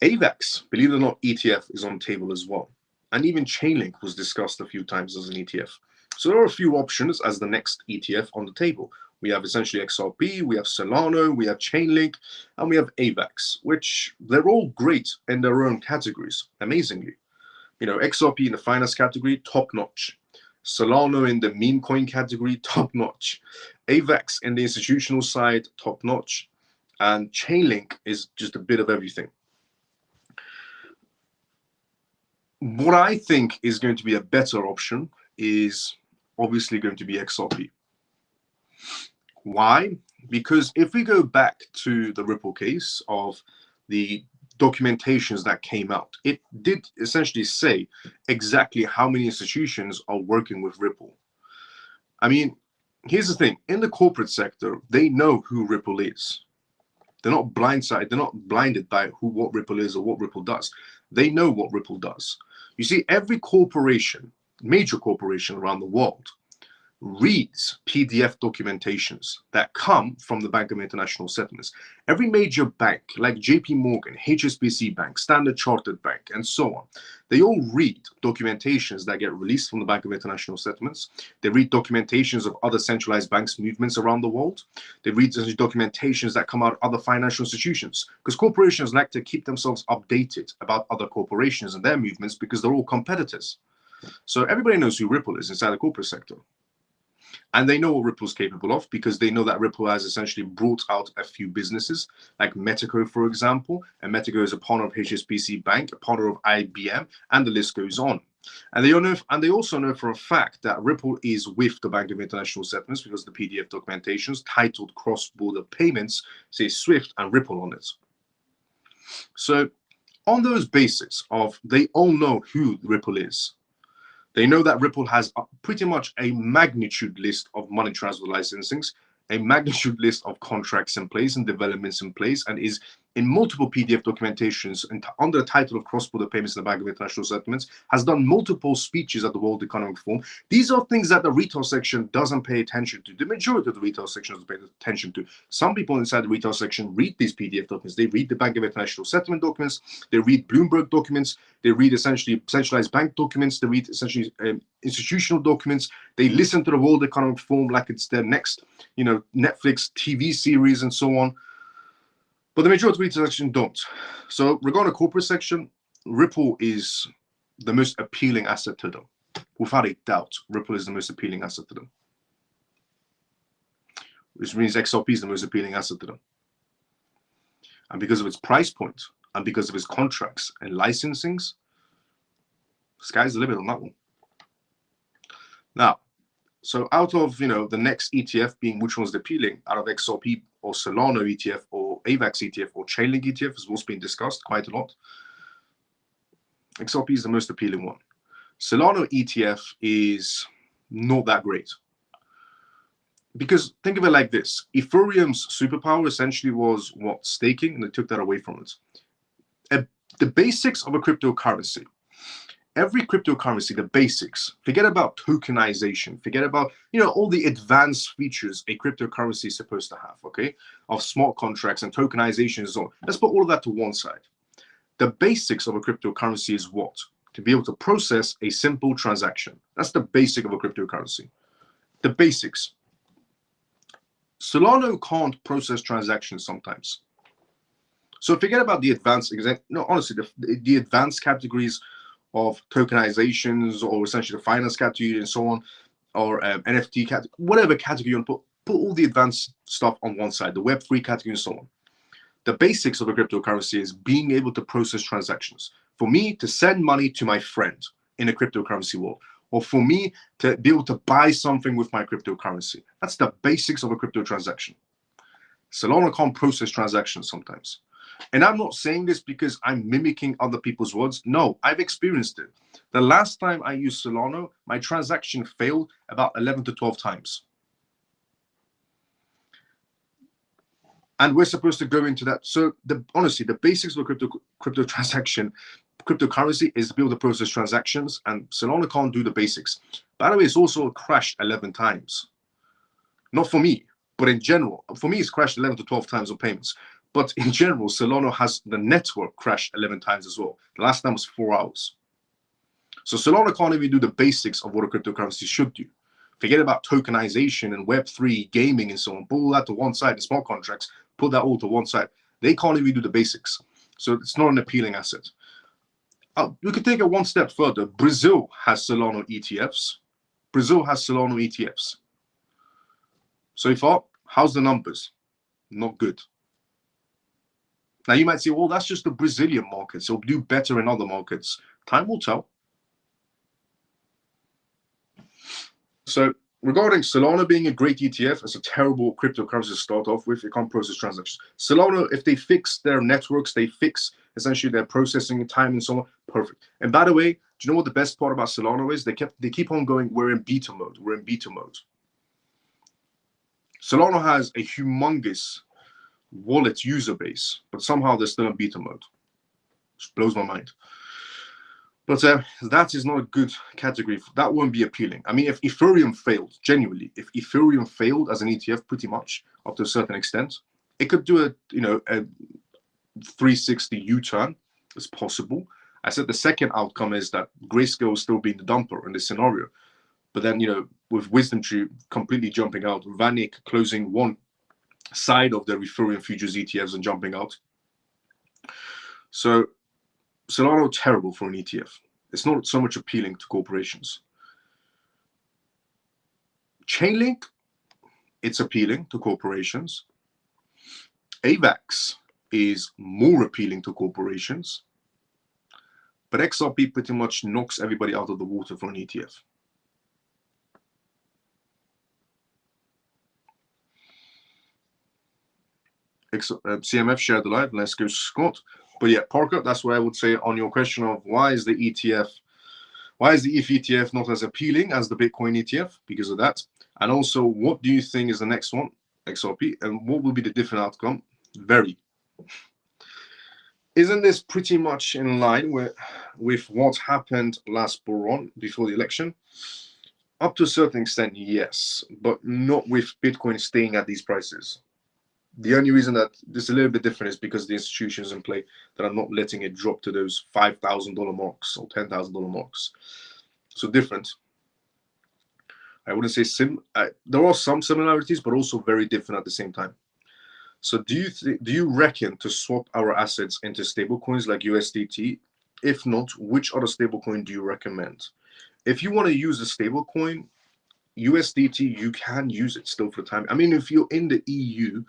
Speaker 1: AVAX, believe it or not, ETF is on the table as well. And even Chainlink was discussed a few times as an ETF. So there are a few options as the next ETF on the table. We have essentially XRP, we have Solana, we have Chainlink, and we have AVAX, which they're all great in their own categories, amazingly. You know, XRP in the finance category, top notch. Solana in the meme coin category, top notch. AVAX in the institutional side, top notch. And Chainlink is just a bit of everything. What I think is going to be a better option is obviously going to be XRP. Why? Because if we go back to the Ripple case of the documentations that came out, it did essentially say exactly how many institutions are working with Ripple. I mean, here's the thing. In the corporate sector, they know who Ripple is. They're not blindsided. They're not blinded by what Ripple is or what Ripple does. They know what Ripple does. You see, every corporation, major corporation around the world, reads PDF documentations that come from the Bank of International Settlements. Every major bank, like JP Morgan, HSBC Bank, Standard Chartered Bank, and so on, they all read documentations that get released from the Bank of International Settlements. They read documentations of other centralized banks' movements around the world. They read documentations that come out of other financial institutions, because corporations like to keep themselves updated about other corporations and their movements because they're all competitors. So everybody knows who Ripple is inside the corporate sector. And they know what Ripple's capable of because they know that Ripple has essentially brought out a few businesses like Metaco, for example. And Metaco is a partner of HSBC Bank, a partner of IBM, and the list goes on. And they also know for a fact that Ripple is with the Bank of International Settlements because the PDF documentations titled Cross-Border Payments say Swift and Ripple on it. So on those basics of they all know who Ripple is. They know that Ripple has pretty much a magnitude list of money transfer licensings, a magnitude list of contracts in place and developments in place, and is in multiple PDF documentations and under the title of cross-border payments in the Bank of International Settlements, has done multiple speeches at the World Economic Forum. These are things that the retail section doesn't pay attention to. The majority of the retail section doesn't pay attention to. Some people inside the retail section read these PDF documents. They read the Bank of International Settlement documents. They read Bloomberg documents. They read essentially centralized bank documents. They read essentially institutional documents. They listen to the World Economic Forum like it's their next, Netflix TV series and so on. But the majority of the retail section don't. So regarding the corporate section, Ripple is the most appealing asset to them. Without a doubt, Ripple is the most appealing asset to them. Which means XRP is the most appealing asset to them. And because of its price point, and because of its contracts and licensings, sky's the limit on that one. Now, so out of the next ETF being which one's appealing, out of XRP or Solana ETF or AVAX ETF or Chainlink ETF, as what's been discussed quite a lot, XRP is the most appealing one. Solana ETF is not that great. Because think of it like this. Ethereum's superpower essentially was what? Staking, and they took that away from it. The basics of a cryptocurrency. Every cryptocurrency, the basics, forget about tokenization, forget about, all the advanced features a cryptocurrency is supposed to have, okay, of smart contracts and tokenization and so on. Let's put all of that to one side. The basics of a cryptocurrency is what? To be able to process a simple transaction. That's the basic of a cryptocurrency. The basics. Solana can't process transactions sometimes. So forget about the advanced, honestly, the advanced categories of tokenizations or essentially the finance category and so on, or NFT category, whatever category you want to put all the advanced stuff on one side, the Web3 category and so on. The basics of a cryptocurrency is being able to process transactions. For me to send money to my friend in a cryptocurrency world, or for me to be able to buy something with my cryptocurrency. That's the basics of a crypto transaction. Solana can't process transactions sometimes. And I'm not saying this because I'm mimicking other people's words. No, I've experienced it. The last time I used Solana, my transaction failed about 11 to 12 times. And we're supposed to go into that. So honestly, the basics of a crypto transaction, cryptocurrency is to be able to process transactions, and Solana can't do the basics. By the way, it's also crashed 11 times. Not for me, but in general. For me, it's crashed 11 to 12 times on payments. But in general, Solana has the network crashed 11 times as well. The last time was 4 hours. So Solana can't even do the basics of what a cryptocurrency should do. Forget about tokenization and Web3, gaming and so on. Put all that to one side, the smart contracts, put that all to one side. They can't even do the basics. So it's not an appealing asset. We could take it one step further. Brazil has Solana ETFs. Brazil has Solana ETFs. So far, how's the numbers? Not good. Now you might say, well, that's just the Brazilian market, so it'll do better in other markets. Time will tell. So regarding Solana being a great ETF, it's a terrible cryptocurrency to start off with. It can't process transactions. Solana, if they fix their networks, they fix essentially their processing time and so on, perfect. And by the way, do you know what the best part about Solana is? They keep on going, we're in beta mode. We're in beta mode. Solana has a humongous wallet user base, but somehow they're still in beta mode. Which blows my mind. But that is not a good category. That won't be appealing. I mean, if Ethereum failed, genuinely, if Ethereum failed as an ETF pretty much up to a certain extent, it could do a 360 U-turn. It's possible. I said the second outcome is that Grayscale will still be the dumper in this scenario. But then, with Wisdom Tree completely jumping out, Vanik closing one side of the Ethereum futures ETFs and jumping out. So Solana terrible for an ETF. It's not so much appealing to corporations. Chainlink, it's appealing to corporations. AVAX is more appealing to corporations. But XRP pretty much knocks everybody out of the water for an ETF. CMF shared the live. Let's go, Scott. But yeah, Parker, that's what I would say on your question of why is the ETH ETF not as appealing as the Bitcoin ETF? Because of that. And also, what do you think is the next one, XRP, and what will be the different outcome? Very. Isn't this pretty much in line with what happened last bull run before the election? Up to a certain extent, yes, but not with Bitcoin staying at these prices. The only reason that this is a little bit different is because the institutions in play that are not letting it drop to those $5,000 marks or $10,000 marks. So different. I wouldn't say there are some similarities, but also very different at the same time. So do you reckon to swap our assets into stablecoins like USDT? If not, which other stablecoin do you recommend? If you want to use a stablecoin, USDT, you can use it still for the time. I mean, if you're in the EU,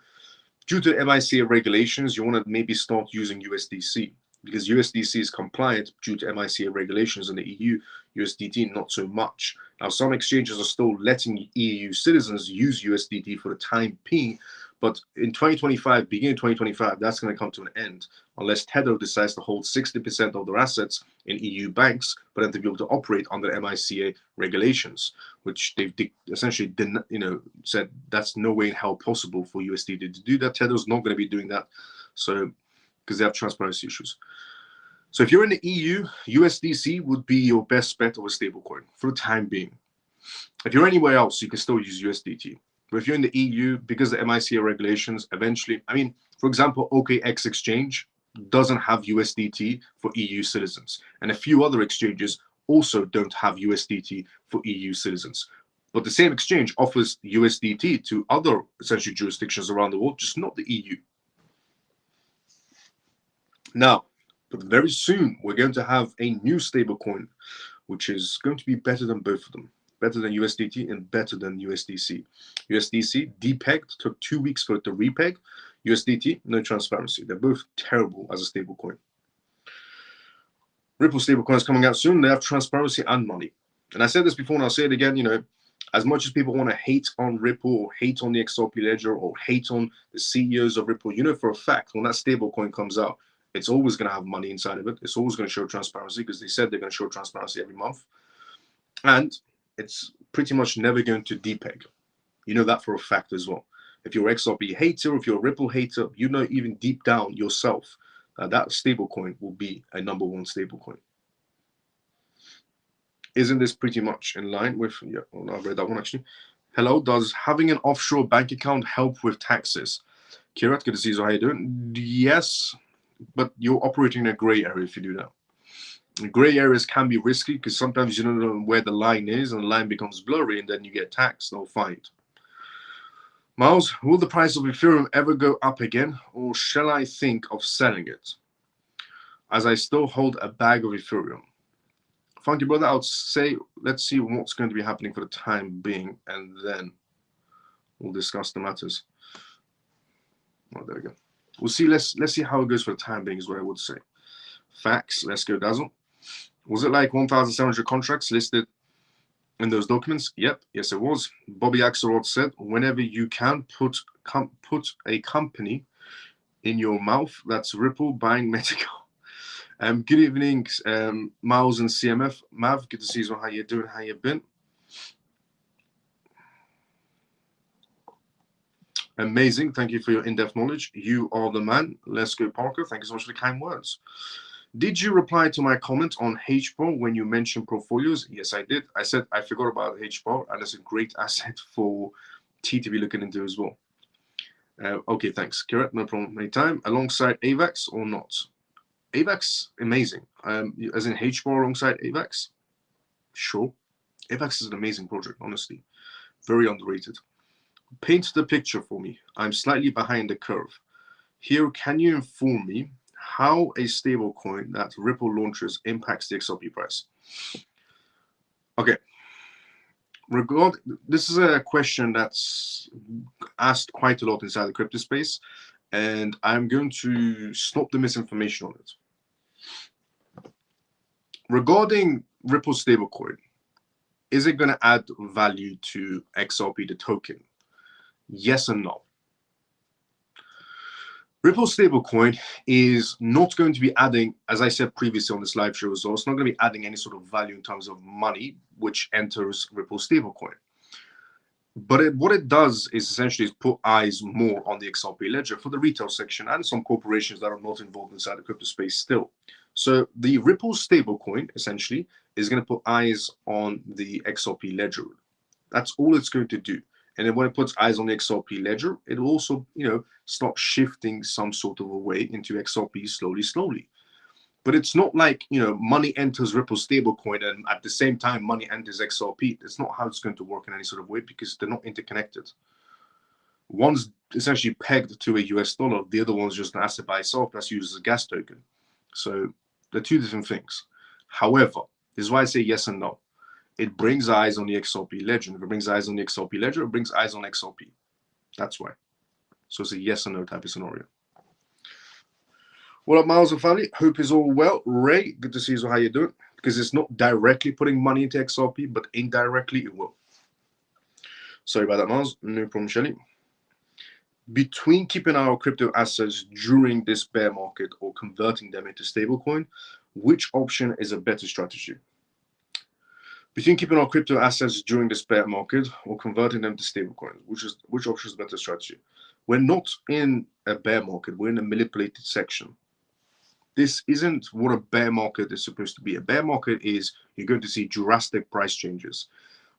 Speaker 1: due to MiCA regulations, you want to maybe start using USDC because USDC is compliant due to MiCA regulations in the EU. USDT, not so much. Now, some exchanges are still letting EU citizens use USDT for the time being, but in 2025, beginning 2025, that's going to come to an end unless Tether decides to hold 60% of their assets in EU banks, but then to be able to operate under MiCA regulations, which they've essentially said that's no way in hell possible for USDT to do that. Tether's not going to be doing that, so because they have transparency issues. So if you're in the EU, USDC would be your best bet of a stablecoin for the time being. If you're anywhere else, you can still use USDT. But if you're in the EU, because the MiCA regulations, eventually, I mean, for example, OKX Exchange doesn't have USDT for EU citizens. And a few other exchanges also don't have USDT for EU citizens. But the same exchange offers USDT to other essentially jurisdictions around the world, just not the EU. Now, but very soon, we're going to have a new stablecoin, which is going to be better than both of them. Better than USDT and better than USDC. USDC depegged, took 2 weeks for it to repeg. USDT, no transparency. They're both terrible as a stablecoin. Ripple stablecoin is coming out soon. They have transparency and money. And I said this before and I'll say it again, as much as people want to hate on Ripple or hate on the XRP ledger or hate on the CEOs of Ripple, for a fact, when that stablecoin comes out, it's always going to have money inside of it. It's always going to show transparency because they said they're going to show transparency every month. And it's pretty much never going to depeg. You know that for a fact as well. If you're an XRP hater, if you're a Ripple hater, you know even deep down yourself that stablecoin will be a #1 stablecoin. Isn't this pretty much in line with, yeah, well, I've read that one actually. Hello, does having an offshore bank account help with taxes? Kirat, good to see you. How you doing? Yes, but you're operating in a gray area if you do that. Gray areas can be risky because sometimes you don't know where the line is and the line becomes blurry and then you get taxed or fined. Miles, will the price of Ethereum ever go up again or shall I think of selling it? As I still hold a bag of Ethereum. Funky brother, I would say let's see what's going to be happening for the time being and then we'll discuss the matters. Oh, there we go. We'll see. Let's see how it goes for the time being is what I would say. Facts. Let's go, Dazzle. Was it like 1,700 contracts listed in those documents? Yep. Yes, it was. Bobby Axelrod said, whenever you can put a company in your mouth, that's Ripple buying Medical. Good evening, Miles and CMF. Mav, good to see you. How you doing? How you been? Amazing. Thank you for your in-depth knowledge. You are the man. Let's go, Parker. Thank you so much for the kind words. Did you reply to my comment on HBAR when you mentioned portfolios? Yes, I did. I said I forgot about HBAR, and it's a great asset for T to be looking into as well. Okay, thanks. Correct, no problem. Anytime. Alongside AVAX or not? AVAX, amazing. As in HBAR alongside AVAX? Sure. AVAX is an amazing project, honestly. Very underrated. Paint the picture for me. I'm slightly behind the curve. Here, can you inform me how a stablecoin that Ripple launches impacts the XRP price? Okay. This is a question that's asked quite a lot inside the crypto space, and I'm going to stop the misinformation on it. Regarding Ripple stablecoin, is it going to add value to XRP, the token? Yes and no. Ripple stablecoin is not going to be adding, as I said previously on this live show as well, it's not going to be adding any sort of value in terms of money which enters Ripple stablecoin. But what it does is essentially put eyes more on the XRP ledger for the retail section and some corporations that are not involved inside the crypto space still. So the Ripple stablecoin essentially is going to put eyes on the XRP ledger. That's all it's going to do. And then when it puts eyes on the XRP ledger, it will also, start shifting some sort of a way into XRP slowly. But it's not like, money enters Ripple stablecoin and at the same time money enters XRP. That's not how it's going to work in any sort of way because they're not interconnected. One's essentially pegged to a US dollar. The other one's just an asset by itself that's used as a gas token. So they're two different things. However, this is why I say yes and no. It brings eyes on the XRP ledger. If it brings eyes on the XRP ledger, it brings eyes on XRP. That's why. So it's a yes and no type of scenario. What up, Miles and family? Hope is all well. Ray, good to see you. So how you doing? Because it's not directly putting money into XRP, but indirectly it will. Sorry about that, Miles. No problem, Shelly. Between keeping our crypto assets during this bear market or converting them into stablecoin, which option is a better strategy? Between keeping our crypto assets during this bear market or converting them to stablecoins, which option is a better strategy? We're not in a bear market. We're in a manipulated section. This isn't what a bear market is supposed to be. A bear market is you're going to see drastic price changes.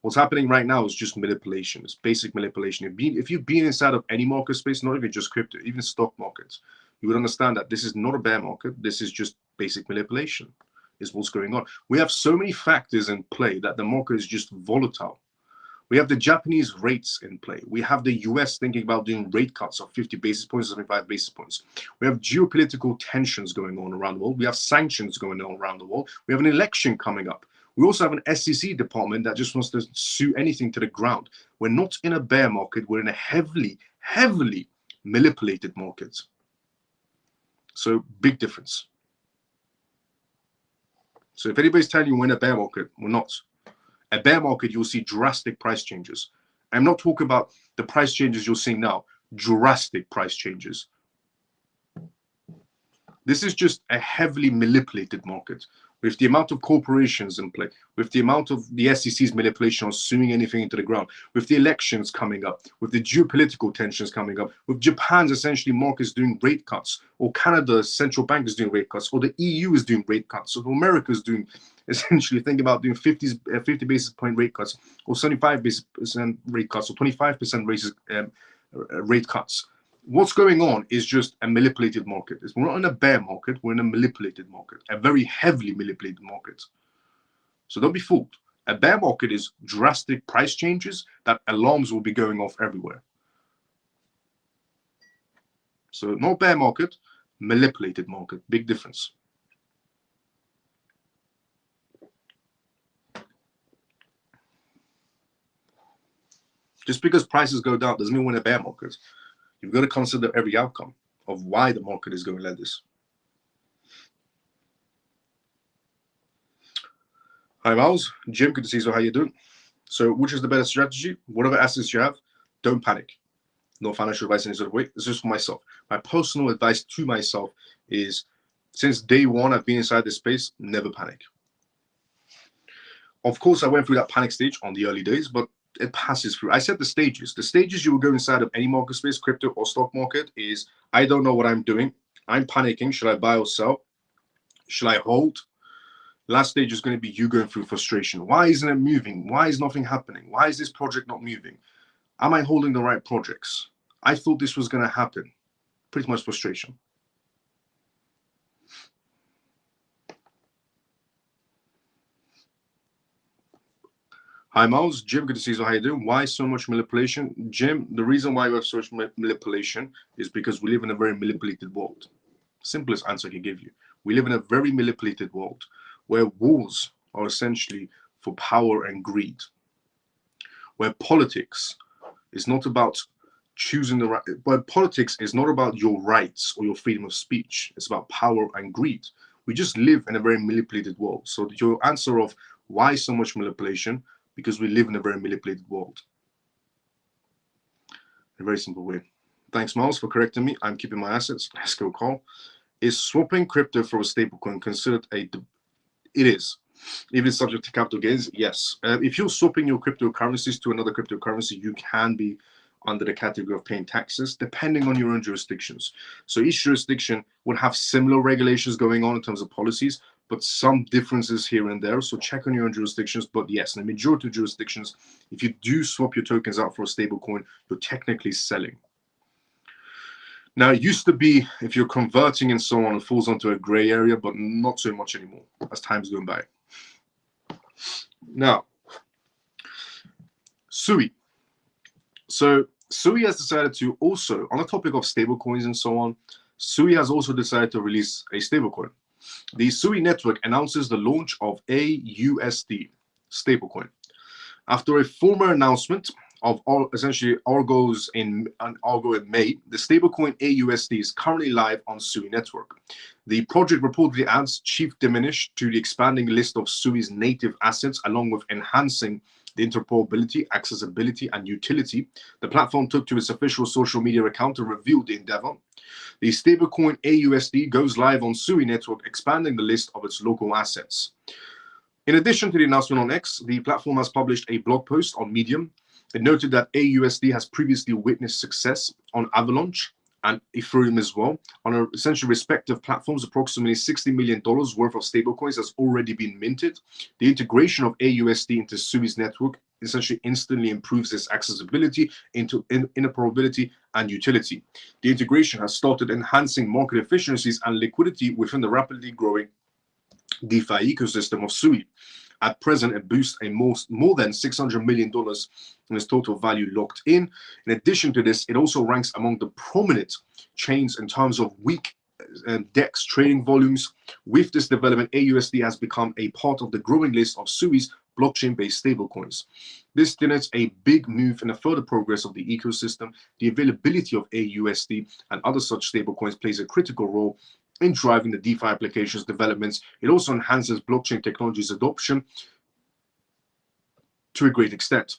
Speaker 1: What's happening right now is just manipulation. It's basic manipulation. If you've been inside of any market space, not even just crypto, even stock markets, you would understand that this is not a bear market. This is just basic manipulation. Is what's going on. We have so many factors in play that the market is just volatile. We have the Japanese rates in play. We have the US thinking about doing rate cuts of 50 basis points, 75 basis points. We have geopolitical tensions going on around the world. We have sanctions going on around the world. We have an election coming up. We also have an SEC department that just wants to sue anything to the ground. We're not in a bear market. We're in a heavily manipulated market. So big difference. So if anybody's telling you we're in a bear market, we're not. A bear market, you'll see drastic price changes. I'm not talking about the price changes you're seeing now, drastic price changes. This is just a heavily manipulated market. With the amount of corporations in play, with the amount of the SEC's manipulation on suing anything into the ground, with the elections coming up, with the geopolitical tensions coming up, with Japan's essentially markets doing rate cuts, or Canada's central bank is doing rate cuts, or the EU is doing rate cuts, or America is doing essentially think about doing 50 basis point rate cuts, or 75% rate cuts, or 25% rate cuts. What's going on is just a manipulated market. We're not in a bear market, we're in a manipulated market, a very heavily manipulated market. So don't be fooled. A bear market is drastic price changes that alarms will be going off everywhere. So not bear market, manipulated market, big difference. Just because prices go down doesn't mean we're in a bear market. You've got to consider every outcome of why the market is going like this. Hi, Miles. Jim, good to see you. So how you doing? So which is the better strategy? Whatever assets you have, don't panic. No financial advice in any sort of way. It's just for myself. My personal advice to myself is, since day one I've been inside this space, never panic. Of course, I went through that panic stage on the early days, but it passes through. I said the stages. The stages you will go inside of any market space, crypto or stock market, is I don't know what I'm doing. I'm panicking. Should I buy or sell? Should I hold? Last stage is going to be you going through frustration. Why isn't it moving? Why is nothing happening? Why is this project not moving? Am I holding the right projects? I thought this was going to happen. Pretty much frustration. Hi, Miles. Jim, good to see you. How you doing? Why so much manipulation? Jim, the reason why we have so much manipulation is because we live in a very manipulated world. Simplest answer I can give you. We live in a very manipulated world where wars are essentially for power and greed. Where politics is not about choosing the right, but politics is not about your rights or your freedom of speech. It's about power and greed. We just live in a very manipulated world. So your answer of why so much manipulation? Because we live in a very manipulated world. In a very simple way. thanks Miles for correcting me. I'm keeping my assets. Let's go, Carl. Is swapping crypto for a stablecoin considered it is. Even subject to capital gains, yes. If you're swapping your cryptocurrencies to another cryptocurrency, you can be under the category of paying taxes, depending on your own jurisdictions. So each jurisdiction would have similar regulations going on in terms of policies, but some differences here and there. So check on your own jurisdictions. But yes, in the majority of jurisdictions, if you do swap your tokens out for a stablecoin, you're technically selling. Now, it used to be if you're converting and so on, it falls onto a gray area, but not so much anymore as time's going by. Now, SUI. So SUI has decided to also, on the topic of stablecoins and so on, SUI has also decided to release a stablecoin. The SUI network announces the launch of AUSD stablecoin. After a former announcement of essentially Argo in May, the stablecoin AUSD is currently live on SUI network. The project reportedly adds chief diminish to the expanding list of SUI's native assets, along with enhancing the interoperability, accessibility, and utility. The platform took to its official social media account to reveal the endeavor. The stablecoin AUSD goes live on SUI network, expanding the list of its local assets. In addition to the announcement on X, the platform has published a blog post on Medium. It noted that AUSD has previously witnessed success on Avalanche and Ethereum as well. On essentially respective platforms, approximately $60 million worth of stablecoins has already been minted. The integration of AUSD into SUI's network essentially instantly improves its accessibility, interoperability, and utility. The integration has started enhancing market efficiencies and liquidity within the rapidly growing DeFi ecosystem of SUI. At present, it boasts a more than $600 million in its total value locked in. In addition to this, it also ranks among the prominent chains in terms of weak DEX trading volumes. With this development, AUSD has become a part of the growing list of SUI's blockchain-based stablecoins. This denotes a big move in the further progress of the ecosystem. The availability of AUSD and other such stablecoins plays a critical role in driving the DeFi applications developments. It also enhances blockchain technology's adoption to a great extent.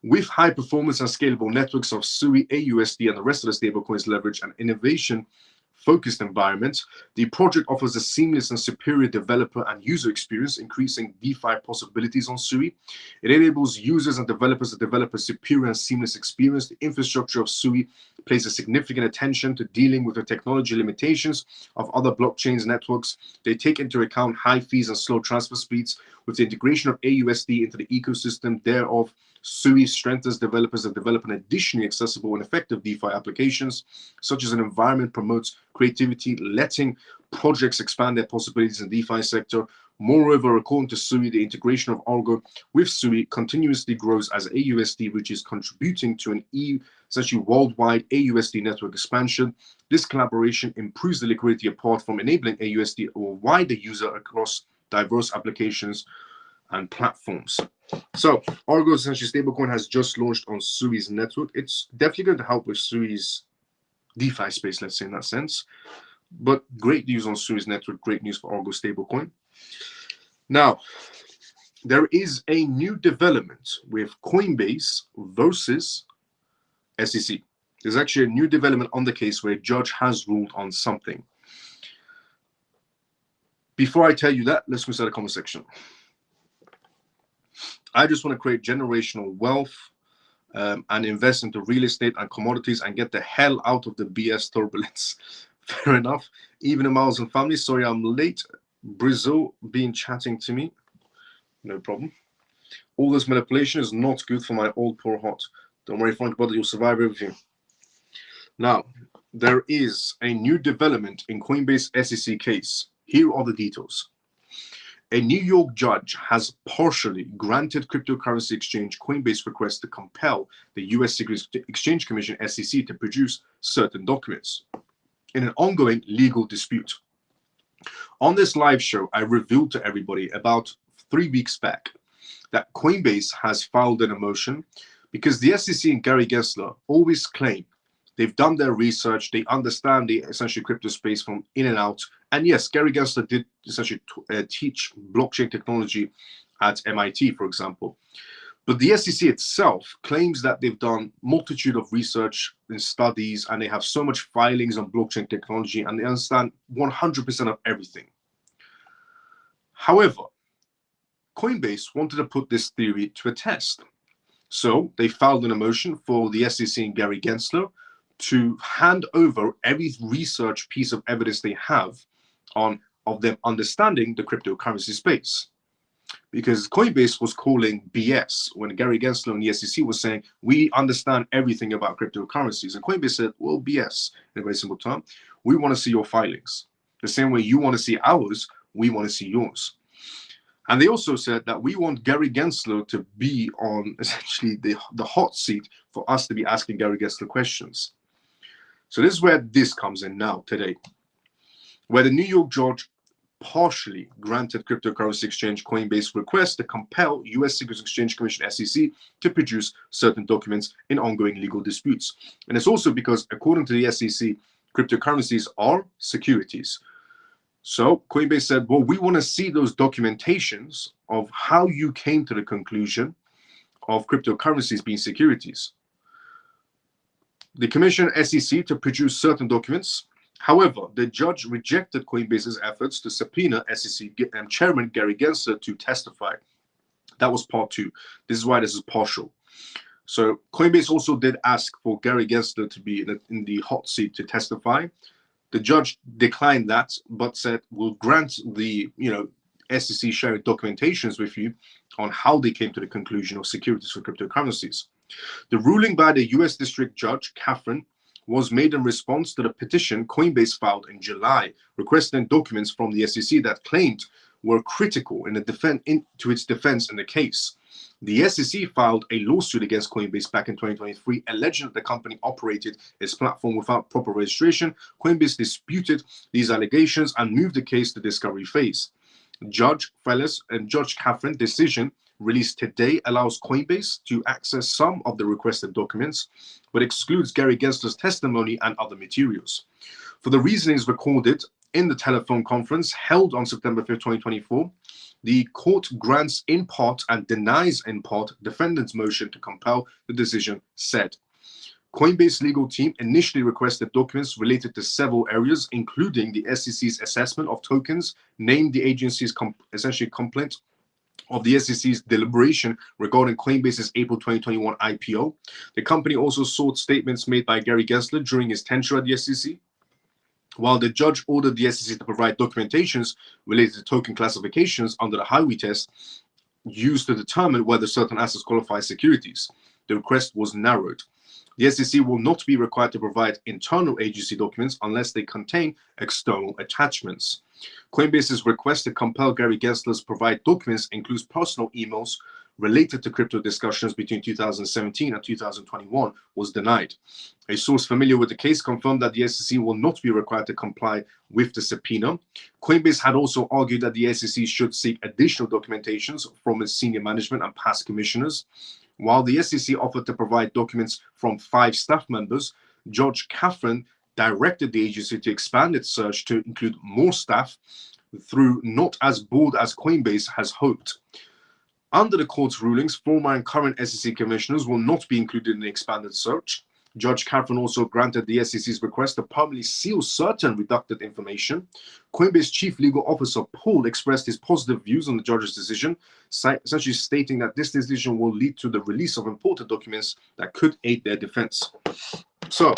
Speaker 1: With high performance and scalable networks of SUI, AUSD, and the rest of the stablecoins leverage and innovation-focused environments, the project offers a seamless and superior developer and user experience, increasing DeFi possibilities on SUI. It enables users and developers to develop a superior and seamless experience. The infrastructure of SUI plays a significant attention to dealing with the technology limitations of other blockchains networks. They take into account high fees and slow transfer speeds. With the integration of AUSD into the ecosystem thereof, SUI strengthens developers that develop an additionally accessible and effective DeFi applications, such as an environment promotes creativity, letting projects expand their possibilities in the DeFi sector. Moreover, according to SUI, the integration of Argo with SUI continuously grows as AUSD reaches, contributing to an essentially worldwide AUSD network expansion. This collaboration improves the liquidity apart from enabling AUSD or wider user across diverse applications and platforms. So Argo, essentially stablecoin, has just launched on SUI's network. It's definitely going to help with SUI's DeFi space, let's say, in that sense. But great news on SUI's network, great news for Argo stablecoin. Now, there is a new development with Coinbase versus SEC. There's actually a new development on the case where a judge has ruled on something. Before I tell you that, let's go to the comment section. I just want to create generational wealth and invest into real estate and commodities and get the hell out of the BS turbulence. Fair enough. Even in Miles and family, sorry I'm late. Brazil been chatting to me. No problem. All this manipulation is not good for my old poor heart. Don't worry, Frank, brother, you'll survive everything. Now, there is a new development in Coinbase SEC case. Here are the details. A New York judge has partially granted cryptocurrency exchange Coinbase request to compel the U.S. Securities Exchange Commission (SEC) to produce certain documents in an ongoing legal dispute. On this live show, I revealed to everybody about 3 weeks back that Coinbase has filed an motion because the SEC and Gary Gensler always claim they've done their research, they understand the essentially crypto space from in and out. And yes, Gary Gensler did essentially teach blockchain technology at MIT, for example. But the SEC itself claims that they've done multitude of research and studies, and they have so much filings on blockchain technology, and they understand 100% of everything. However, Coinbase wanted to put this theory to a test. So they filed an motion for the SEC and Gary Gensler to hand over every research piece of evidence they have of them understanding the cryptocurrency space. Because Coinbase was calling BS when Gary Gensler and the SEC was saying, we understand everything about cryptocurrencies. And Coinbase said, well, BS, in a very simple term. We want to see your filings. The same way you want to see ours, we want to see yours. And they also said that we want Gary Gensler to be on essentially the hot seat for us to be asking Gary Gensler questions. So this is where this comes in now today, where the New York judge partially granted cryptocurrency exchange Coinbase request to compel U.S. Securities Exchange Commission SEC to produce certain documents in ongoing legal disputes. And it's also because, according to the SEC, cryptocurrencies are securities. So Coinbase said, well, we want to see those documentations of how you came to the conclusion of cryptocurrencies being securities. The commission SEC to produce certain documents. However, the judge rejected Coinbase's efforts to subpoena SEC Chairman Gary Gensler to testify. That was part two. This is why this is partial. So Coinbase also did ask for Gary Gensler to be in the hot seat to testify. The judge declined that, but said, we'll grant the SEC sharing documentations with you on how they came to the conclusion of securities for cryptocurrencies. The ruling by the U.S. District Judge, Catherine, was made in response to the petition Coinbase filed in July, requesting documents from the SEC that claimed were critical in to its defense in the case. The SEC filed a lawsuit against Coinbase back in 2023, alleging that the company operated its platform without proper registration. Coinbase disputed these allegations and moved the case to discovery phase. Judge Fellis and Judge Catherine decision released today allows Coinbase to access some of the requested documents, but excludes Gary Gensler's testimony and other materials. For the reasonings recorded in the telephone conference held on September 5th, 2024, the court grants in part and denies in part defendant's motion to compel the decision said. Coinbase legal team initially requested documents related to several areas, including the SEC's assessment of tokens, named the agency's essentially complaint of the SEC's deliberation regarding Coinbase's April 2021 IPO. The company also sought statements made by Gary Gensler during his tenure at the SEC, while the judge ordered the SEC to provide documentations related to token classifications under the Highway test used to determine whether certain assets qualify as securities. The request was narrowed. The SEC will not be required to provide internal agency documents unless they contain external attachments. Coinbase's request to compel Gary Gensler to provide documents includes personal emails related to crypto discussions between 2017 and 2021 was denied. A source familiar with the case confirmed that the SEC will not be required to comply with the subpoena. Coinbase had also argued that the SEC should seek additional documentations from its senior management and past commissioners. While the SEC offered to provide documents from 5 staff members, Judge Catherine directed the agency to expand its search to include more staff through not as bold as Coinbase has hoped. Under the court's rulings, former and current SEC commissioners will not be included in the expanded search. Judge Catherine also granted the SEC's request to permanently seal certain redacted information. Coinbase chief legal officer Paul expressed his positive views on the judge's decision, essentially stating that this decision will lead to the release of important documents that could aid their defense. So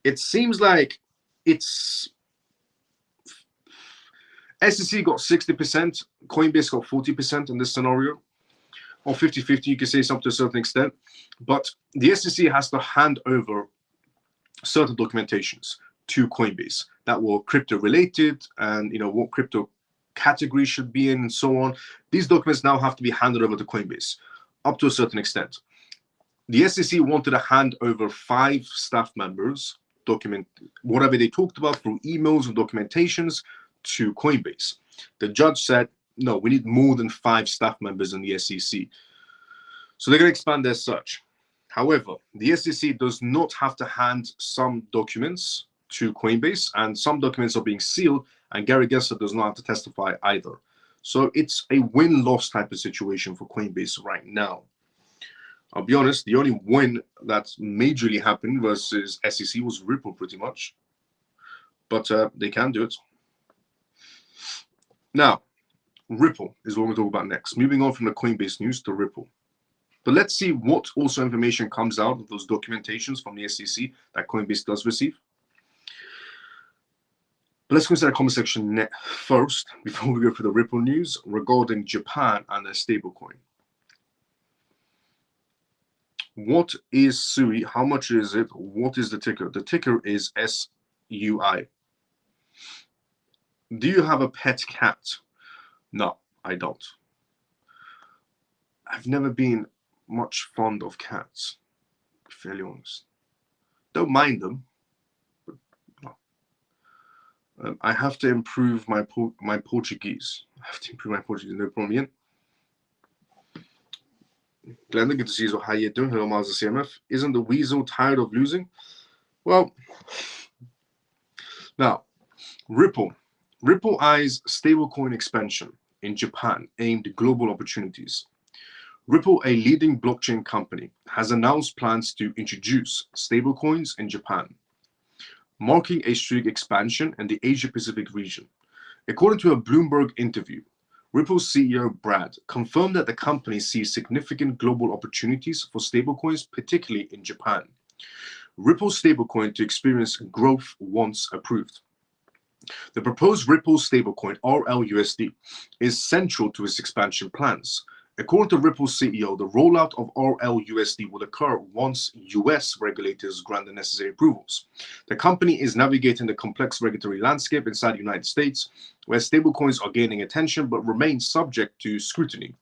Speaker 1: it seems like it's SEC got 60%, Coinbase got 40% in this scenario, or 50-50, you can say something to a certain extent. But the SEC has to hand over certain documentations to Coinbase that were crypto related and what crypto category should be in and so on. These documents now have to be handed over to Coinbase up to a certain extent. The SEC wanted to hand over 5 staff members, document whatever they talked about through emails and documentations to Coinbase. The judge said, no, we need more than 5 staff members in the SEC. So they're going to expand their search. However, the SEC does not have to hand some documents to Coinbase, and some documents are being sealed, and Gary Gensler does not have to testify either. So it's a win-loss type of situation for Coinbase right now. I'll be honest, the only win that majorly happened versus SEC was Ripple pretty much. But they can do it. Now, Ripple is what we'll talk about next. Moving on from the Coinbase news to Ripple. But let's see what also information comes out of those documentations from the SEC that Coinbase does receive. But let's consider the comment section first before we go for the Ripple news regarding Japan and their stablecoin. What is SUI? How much is it? What is the ticker? The ticker is SUI. Do you have a pet cat? No, I don't. I've never been much fond of cats, to be fairly honest. Don't mind them, but no. I have to improve my Portuguese. I have to improve my Portuguese, no problem. Ian. Glenda, good to see you. How you doing? Hello, Miles of CMF. Isn't the weasel tired of losing? Well, now, Ripple eyes stablecoin expansion in Japan aimed at global opportunities. Ripple, a leading blockchain company, has announced plans to introduce stablecoins in Japan, marking a strategic expansion in the Asia-Pacific region. According to a Bloomberg interview, Ripple's CEO Brad confirmed that the company sees significant global opportunities for stablecoins, particularly in Japan. Ripple's stablecoin to experience growth once approved. The proposed Ripple stablecoin, RLUSD, is central to its expansion plans. According to Ripple's CEO, the rollout of RLUSD will occur once US regulators grant the necessary approvals. The company is navigating the complex regulatory landscape inside the United States, where stablecoins are gaining attention but remain subject to scrutiny.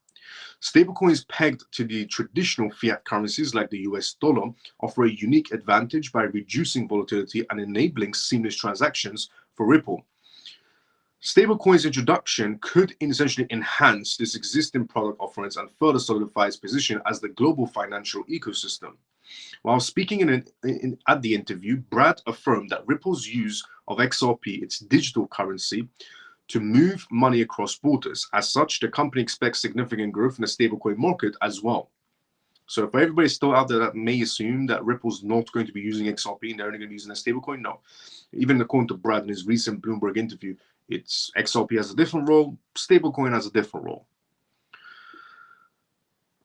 Speaker 1: Stablecoins pegged to the traditional fiat currencies like the US dollar offer a unique advantage by reducing volatility and enabling seamless transactions for Ripple. Stablecoins introduction could essentially enhance this existing product offerings and further solidify its position as the global financial ecosystem. While speaking at the interview, Brad affirmed that Ripple's use of XRP, its digital currency, to move money across borders. As such, the company expects significant growth in the stablecoin market as well. So for everybody still out there that may assume that Ripple's not going to be using XRP and they're only going to be using a stablecoin, no. Even according to Brad in his recent Bloomberg interview, it's XRP has a different role, stablecoin has a different role.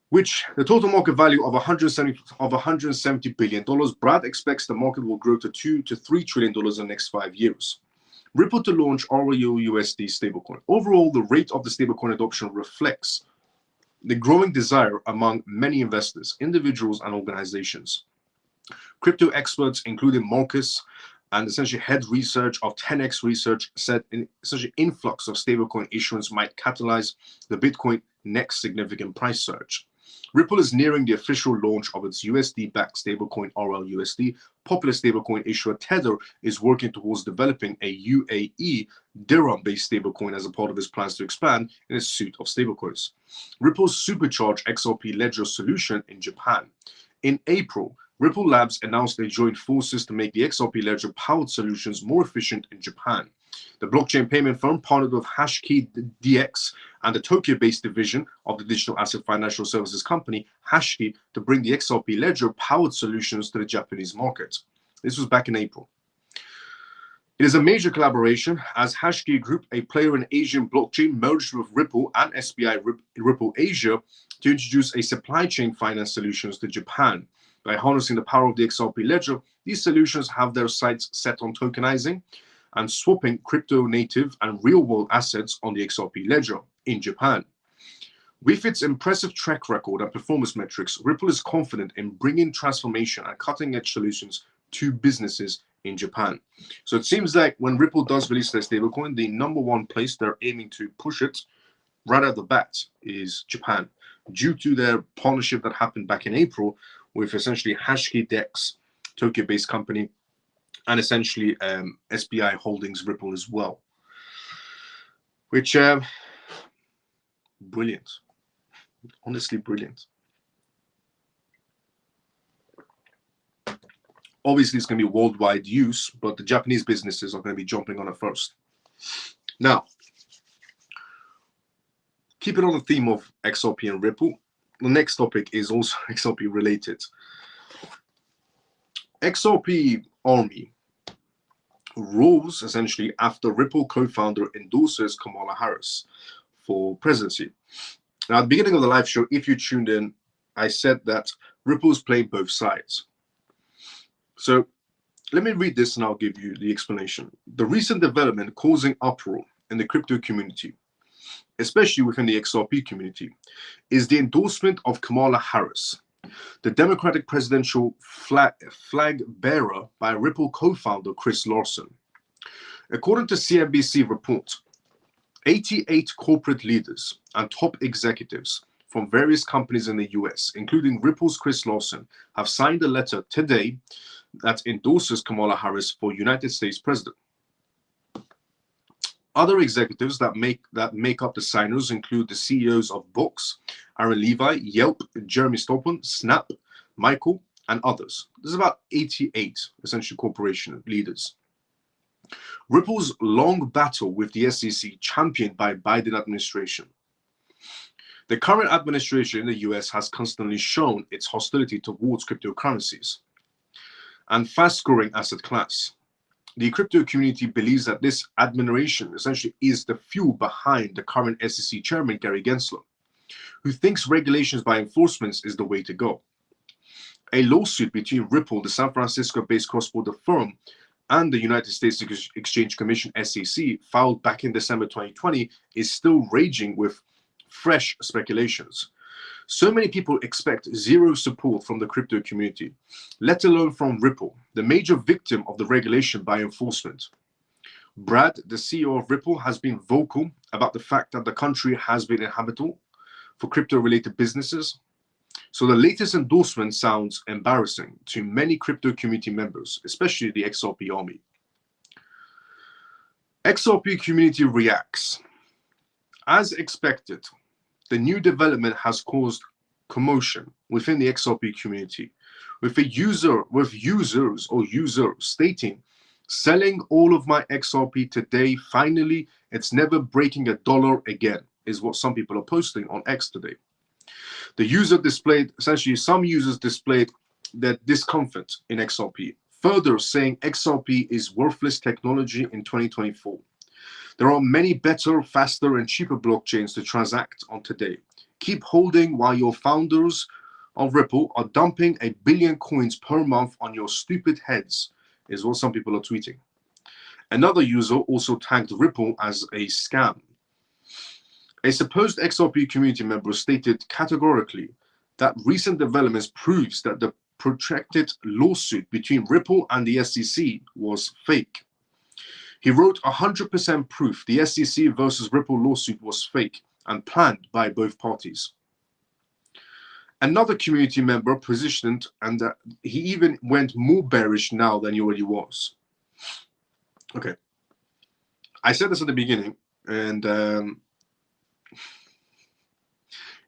Speaker 1: Which the total market value of $170 billion, Brad expects the market will grow to $2 to $3 trillion in the next 5 years. Ripple to launch RLUSD stablecoin. Overall, the rate of the stablecoin adoption reflects the growing desire among many investors, individuals, and organizations. Crypto experts, including Marcus, and essentially head research of 10x Research, said an essentially influx of stablecoin issuance might catalyze the Bitcoin next significant price surge. Ripple is nearing the official launch of its USD-backed stablecoin RLUSD. Popular stablecoin issuer Tether is working towards developing a UAE dirham-based stablecoin as a part of its plans to expand in its suite of stablecoins. Ripple's supercharged XRP Ledger solution in Japan. In April, Ripple Labs announced they joined forces to make the XRP Ledger-powered solutions more efficient in Japan. The blockchain payment firm partnered with Hashkey DX and the Tokyo-based division of the digital asset financial services company Hashkey to bring the XRP Ledger-powered solutions to the Japanese market. This was back in April. It is a major collaboration as Hashkey Group, a player in Asian blockchain, merged with Ripple and SBI Ripple Asia to introduce a supply chain finance solutions to Japan. By harnessing the power of the XRP Ledger, these solutions have their sights set on tokenizing and swapping crypto-native and real-world assets on the XRP Ledger in Japan. With its impressive track record and performance metrics, Ripple is confident in bringing transformation and cutting-edge solutions to businesses in Japan. So it seems like when Ripple does release their stablecoin, the number one place they're aiming to push it right out the bat is Japan, due to their partnership that happened back in April with essentially Hashkey DX, Tokyo-based company, and essentially SBI Holdings Ripple as well. Which, brilliant. Honestly brilliant. Obviously, it's going to be worldwide use, but the Japanese businesses are going to be jumping on it first. Now, keep it on the theme of XRP and Ripple. the next topic is also XRP related. XRP Army rose essentially after Ripple co-founder endorses Kamala Harris for presidency. Now, at the beginning of the live show, if you tuned in, I said that Ripple's playing both sides. So let me read this and I'll give you the explanation. The recent development causing uproar in the crypto community, especially within the XRP community, is the endorsement of Kamala Harris, the Democratic presidential flag bearer by Ripple co-founder Chris Larsen. According to CNBC report, 88 corporate leaders and top executives from various companies in the US, including Ripple's Chris Larsen, have signed a letter today that endorses Kamala Harris for United States president. Other executives that make up the signers include the CEOs of Box, Aaron Levi, Yelp, Jeremy Stoppin, Snap, Michael, and others. There's about 88 essentially corporation leaders. Ripple's long battle with the SEC championed by Biden administration. The current administration in the US has constantly shown its hostility towards cryptocurrencies and fast-growing asset class. The crypto community believes that this administration essentially is the fuel behind the current SEC chairman, Gary Gensler, who thinks regulations by enforcement is the way to go. A lawsuit between Ripple, the San Francisco-based cross-border firm, and the United States Exchange Commission, SEC, filed back in December 2020, is still raging with fresh speculations. So many people expect zero support from the crypto community, let alone from Ripple, the major victim of the regulation by enforcement. Brad, the CEO of Ripple, has been vocal about the fact that the country has been inhabitable for crypto-related businesses. So the latest endorsement sounds embarrassing to many crypto community members, especially the XRP army. XRP community reacts. As expected, the new development has caused commotion within the XRP community, with users stating, "Selling all of my XRP today, finally, it's never breaking $1 again," is what some people are posting on X today. The user displayed, essentially some users displayed their discomfort in XRP, further saying XRP is worthless technology in 2024. There are many better, faster, and cheaper blockchains to transact on today. Keep holding while your founders of Ripple are dumping 1 billion coins per month on your stupid heads, is what some people are tweeting. Another user also tagged Ripple as a scam. A supposed XRP community member stated categorically that recent developments proves that the protracted lawsuit between Ripple and the SEC was fake. He wrote 100% proof the SEC versus Ripple lawsuit was fake and planned by both parties. Another community member positioned, and he even went more bearish now than he already was. Okay, I said this at the beginning, and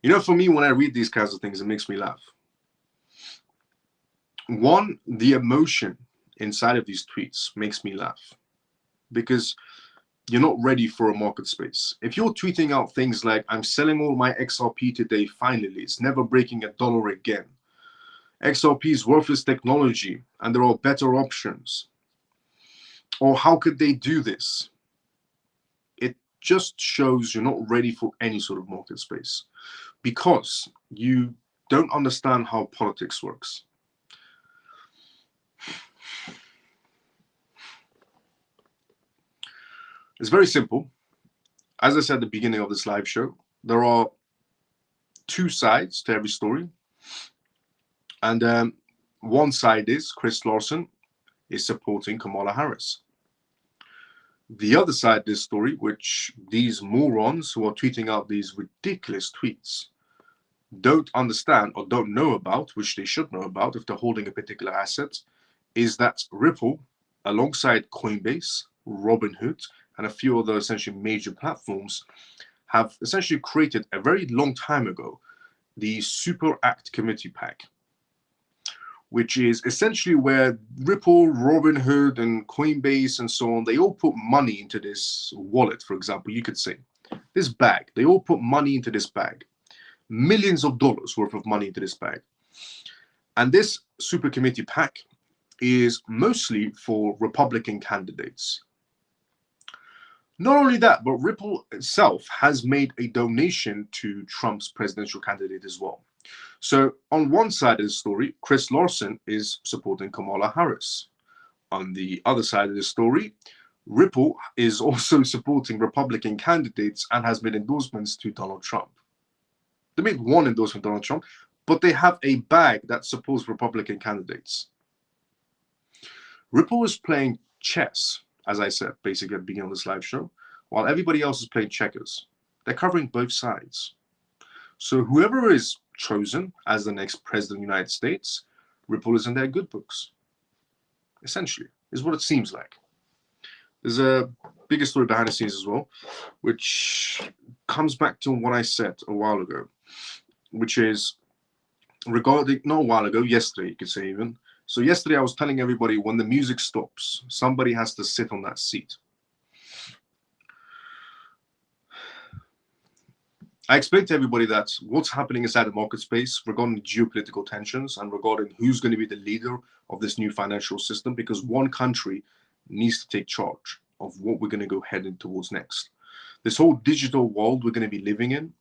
Speaker 1: you know, for me, when I read these kinds of things, it makes me laugh. One, the emotion inside of these tweets makes me laugh, because you're not ready for a market space. If you're tweeting out things like, "I'm selling all my XRP today, finally, it's never breaking $1 again. XRP is worthless technology and there are better options," or "how could they do this?" It just shows you're not ready for any sort of market space, because you don't understand how politics works. It's very simple. As I said at the beginning of this live show, there are two sides to every story. And one side is Chris Larsen is supporting Kamala Harris. The other side of this story, which these morons who are tweeting out these ridiculous tweets don't understand or don't know about, which they should know about if they're holding a particular asset, is that Ripple, alongside Coinbase, Robinhood, and a few other essentially major platforms, have essentially created a very long time ago the Super Act Committee Pack, which is essentially where Ripple, Robinhood, and Coinbase and so on, they all put money into this wallet, for example, you could say. This bag, they all put money into this bag. millions of dollars worth of money into this bag. And this super committee PAC is mostly for Republican candidates. Not only that, but Ripple itself has made a donation to Trump's presidential candidate as well. So on one side of the story, Chris Larsen is supporting Kamala Harris. On the other side of the story, Ripple is also supporting Republican candidates and has made endorsements to Donald Trump. They made one endorsement to Donald Trump, but they have a bag that supports Republican candidates. Ripple is playing chess, as I said, basically at the beginning of this live show, while everybody else is playing checkers. They're covering both sides. So whoever is chosen as the next president of the United States, Ripple is in their good books. Essentially, is what it seems like. There's a bigger story behind the scenes as well, which comes back to what I said a while ago, which is regarding, not a while ago, yesterday, you could say even. So yesterday I was telling everybody when the music stops, somebody has to sit on that seat. I explained to everybody that what's happening inside the market space regarding geopolitical tensions and regarding who's going to be the leader of this new financial system, because one country needs to take charge of what we're going to go heading towards next. This whole digital world we're going to be living in,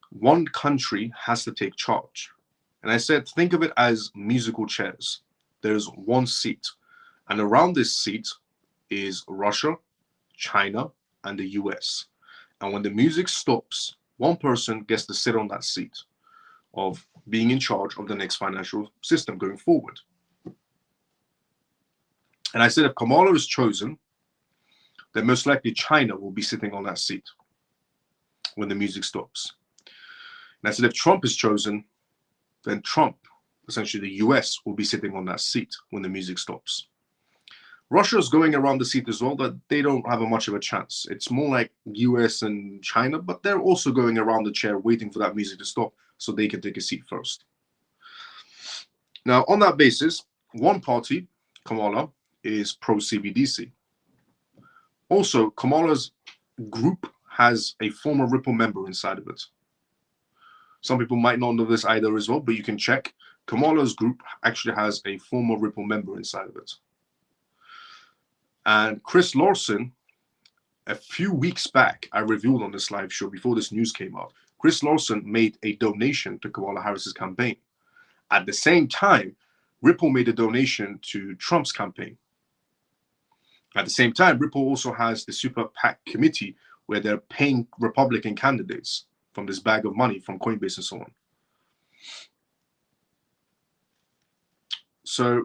Speaker 1: one country has to take charge. And I said, think of it as musical chairs. There's one seat, and around this seat is Russia, China, and the US. And when the music stops, one person gets to sit on that seat of being in charge of the next financial system going forward. And I said, if Kamala is chosen, then most likely China will be sitting on that seat when the music stops. And I said, if Trump is chosen, then Trump, essentially the US, will be sitting on that seat when the music stops. Russia is going around the seat as well, that they don't have much of a chance. It's more like US and China, but they're also going around the chair waiting for that music to stop so they can take a seat first. Now, on that basis, one party, Kamala, is pro-CBDC. Also, Kamala's group has a former Ripple member inside of it. Some people might not know this either as well, but you can check. Kamala's group actually has a former Ripple member inside of it. And Chris Larsen, a few weeks back, I revealed on this live show before this news came out, Chris Larsen made a donation to Kamala Harris's campaign. At the same time, Ripple made a donation to Trump's campaign. At the same time, Ripple also has the Super PAC committee where they're paying Republican candidates from this bag of money from Coinbase and so on. So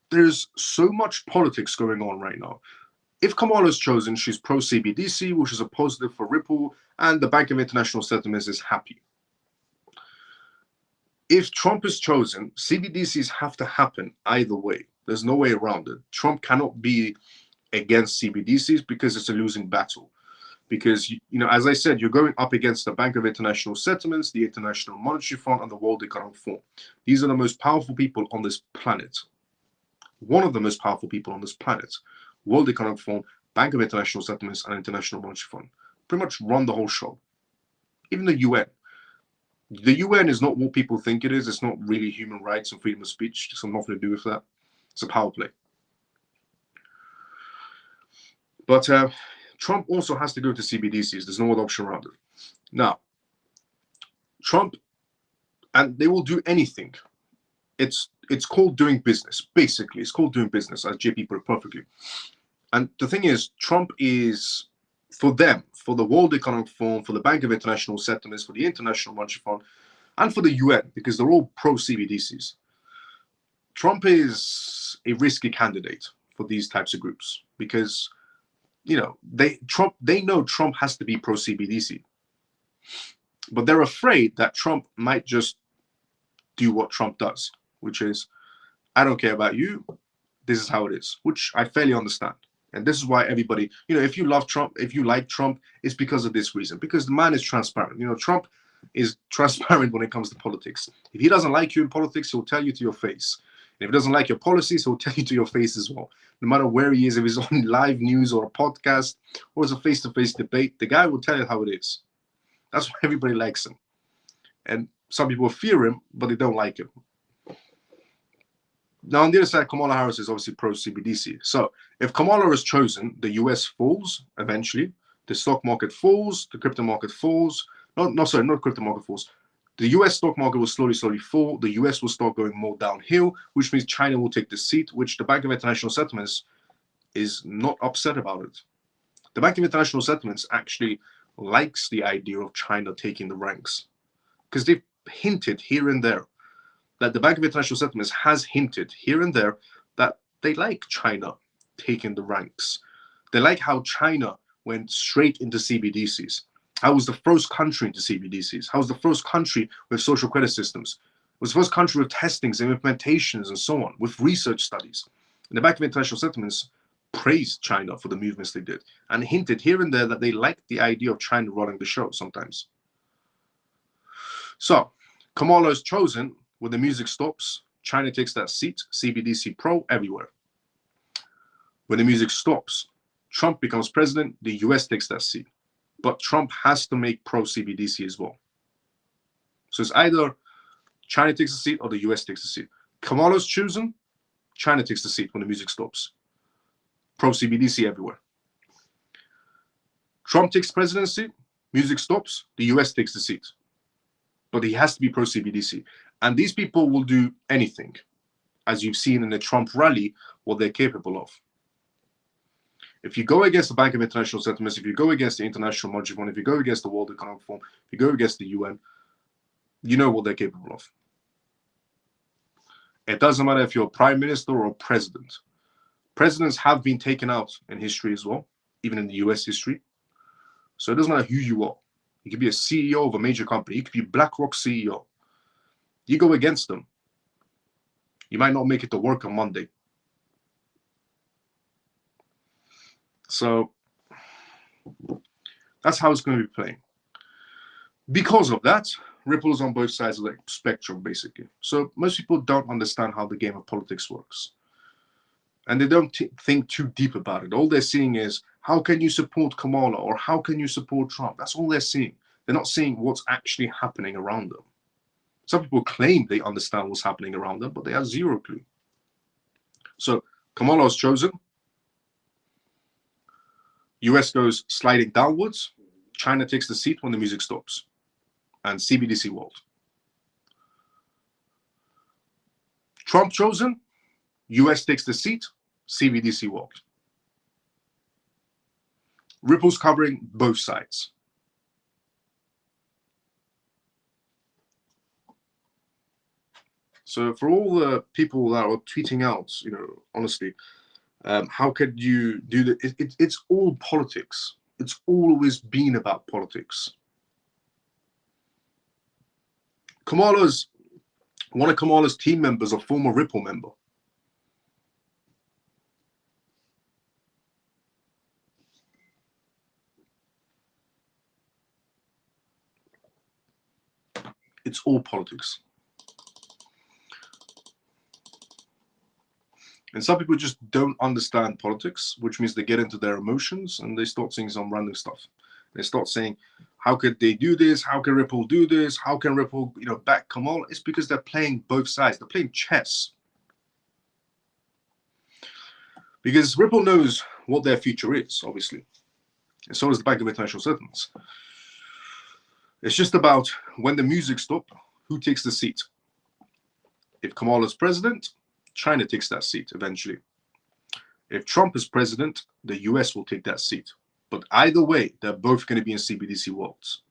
Speaker 1: there's so much politics going on right now. If Kamala is chosen, she's pro-CBDC, which is a positive for Ripple, and the Bank of International Settlements is happy. If Trump is chosen, CBDCs have to happen either way. There's no way around it. Trump cannot be against CBDCs because it's a losing battle. Because, you know, as I said, you're going up against the Bank of International Settlements, the International Monetary Fund, and the World Economic Forum. These are the most powerful people on this planet. One of the most powerful people on this planet. World Economic Forum, Bank of International Settlements, and International Monetary Fund pretty much run the whole show. Even the UN. The UN is not what people think it is. It's not really human rights and freedom of speech. It's got nothing to do with that. It's a power play. But Trump also has to go to CBDCs. There's no other option around it. Now, Trump, and they will do anything. It's called doing business, basically. It's called doing business, as JP put it perfectly. And the thing is, Trump is, for them, for the World Economic Forum, for the Bank of International Settlements, for the International Monetary Fund, and for the UN, because they're all pro-CBDCs. Trump is a risky candidate for these types of groups because, you know, they know Trump has to be pro-CBDC. But they're afraid that Trump might just do what Trump does, which is, I don't care about you, this is how it is, which I fairly understand. And this is why everybody, you know, if you love Trump, if you like Trump, it's because of this reason, because the man is transparent. You know, Trump is transparent when it comes to politics. If he doesn't like you in politics, he'll tell you to your face. And if he doesn't like your policies, he'll tell you to your face as well. No matter where he is, if he's on live news or a podcast or it's a face-to-face debate, the guy will tell you how it is. That's why everybody likes him. And some people fear him, but they don't like him. Now, on the other side, Kamala Harris is obviously pro-CBDC. So if Kamala is chosen, the US falls eventually. The stock market falls. The crypto market falls. Not crypto market falls. The US stock market will slowly fall. The US will start going more downhill, which means China will take the seat, which the Bank of International Settlements is not upset about it. The Bank of International Settlements actually likes the idea of China taking the ranks, because they've hinted here and there that the Bank of International Settlements has hinted here and there that they like China taking the ranks. They like how China went straight into CBDCs. How was the first country into CBDCs? How was the first country with social credit systems? It was the first country with testings and implementations and so on, with research studies. And the Bank of International Settlements praised China for the movements they did and hinted here and there that they liked the idea of China running the show sometimes. So Kamala is chosen. When the music stops, China takes that seat, CBDC Pro everywhere. When the music stops, Trump becomes president, the US takes that seat. But Trump has to make pro-CBDC as well. So it's either China takes the seat or the US takes the seat. Kamala's chosen, China takes the seat when the music stops. Pro-CBDC everywhere. Trump takes presidency, music stops, the US takes the seat. But he has to be pro-CBDC. And these people will do anything, as you've seen in the Trump rally, what they're capable of. If you go against the Bank of International Settlements, if you go against the International Monetary Fund, if you go against the World Economic Forum, if you go against the UN, you know what they're capable of. It doesn't matter if you're a prime minister or a president. Presidents have been taken out in history as well, even in the US history. So it doesn't matter who you are. You could be a CEO of a major company. You could be BlackRock CEO. You go against them, you might not make it to work on Monday. So that's how it's going to be playing. Because of that, ripples on both sides of the spectrum, basically. So most people don't understand how the game of politics works. And they don't think too deep about it. All they're seeing is, how can you support Kamala or how can you support Trump? That's all they're seeing. They're not seeing what's actually happening around them. Some people claim they understand what's happening around them, but they have zero clue. So Kamala is chosen. US goes sliding downwards. China takes the seat when the music stops. And CBDC world. Trump chosen. US takes the seat. CBDC world. Ripples covering both sides. So for all the people that are tweeting out, honestly, how could you do that? It's all politics. It's always been about politics. One of Kamala's team members, a former Ripple member. It's all politics. And some people just don't understand politics, which means they get into their emotions and they start saying some random stuff. They start saying, how could they do this? How can Ripple do this? How can Ripple, back Kamala? It's because they're playing both sides. They're playing chess. Because Ripple knows what their future is, obviously. And so does the Bank of International Settlements. It's just about when the music stops, who takes the seat? If Kamala's president, China takes that seat eventually. If Trump is president, the US will take that seat. But either way, they're both going to be in CBDC worlds.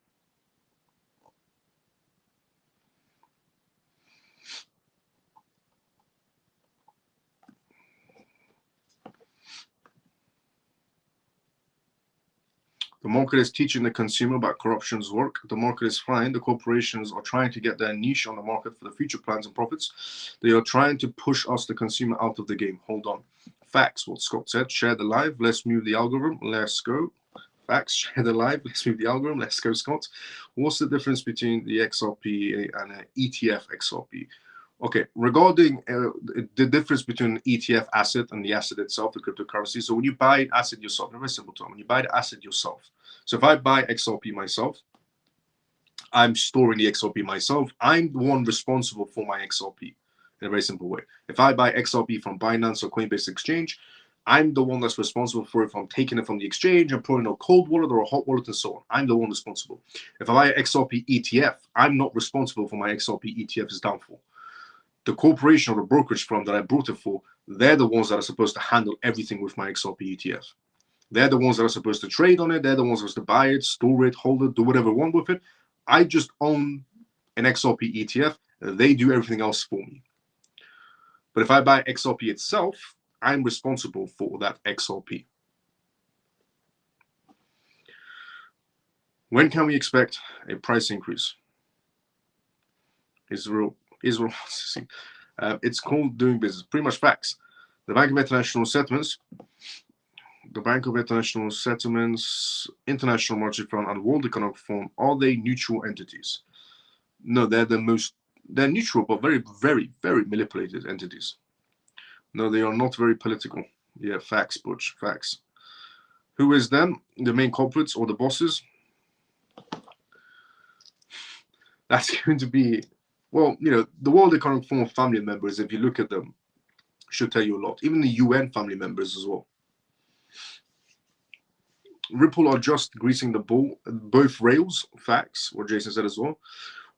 Speaker 1: The market is teaching the consumer about corruption's work. The market is fine. The corporations are trying to get their niche on the market for the future plans and profits. They are trying to push us, the consumer, out of the game. Hold on. Facts, what Scott said. Share the live. Let's move the algorithm. Let's go. Facts, share the live. Let's move the algorithm. Let's go, Scott. What's the difference between the XRP and an ETF XRP? Okay, regarding the difference between an ETF asset and the asset itself, the cryptocurrency. So when you buy an asset yourself, in a very simple term, when you buy the asset yourself. So if I buy XRP myself, I'm storing the XRP myself. I'm the one responsible for my XRP in a very simple way. If I buy XRP from Binance or Coinbase Exchange, I'm the one that's responsible for it. If I'm taking it from the exchange and putting a cold wallet or a hot wallet and so on, I'm the one responsible. If I buy an XRP ETF, I'm not responsible for my XRP ETF's downfall. The corporation or the brokerage firm that I brought it for, they're the ones that are supposed to handle everything with my XRP ETF. They're the ones that are supposed to trade on it. They're the ones that are supposed to buy it, store it, hold it, do whatever they want with it. I just own an XRP ETF. They do everything else for me. But if I buy XRP itself, I'm responsible for that XRP. When can we expect a price increase? Israel. It's called doing business. Pretty much facts. The Bank of International Settlements, International Monetary Fund, and World Economic Forum, are they neutral entities? No, they're neutral, but very, very, very manipulated entities. No, they are not very political. Yeah, facts, Butch, facts. Who is them? The main culprits or the bosses? That's going to be, well, the World Economic Forum family members, if you look at them, should tell you a lot. Even the UN family members as well. Ripple are just greasing the ball, both rails, facts, what Jason said as well.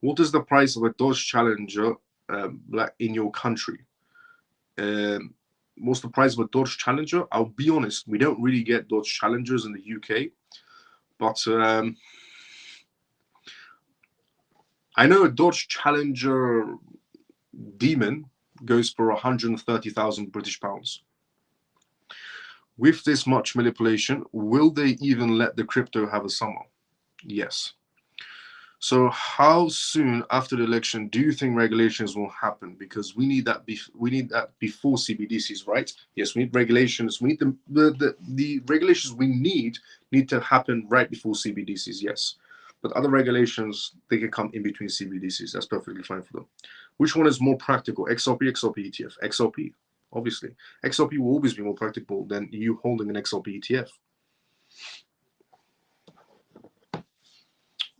Speaker 1: What is the price of a Dodge Challenger in your country? What's the price of a Dodge Challenger? I'll be honest, we don't really get Dodge Challengers in the UK, but I know a Dodge Challenger Demon goes for 130,000 British pounds. With this much manipulation, will they even let the crypto have a summer? Yes. So how soon after the election do you think regulations will happen? Because we need that before CBDCs, right? Yes, we need regulations. We need the regulations we need to happen right before CBDCs, yes. But other regulations, they can come in between CBDCs. That's perfectly fine for them. Which one is more practical? XRP, XRP ETF? XRP, obviously. XRP will always be more practical than you holding an XRP ETF.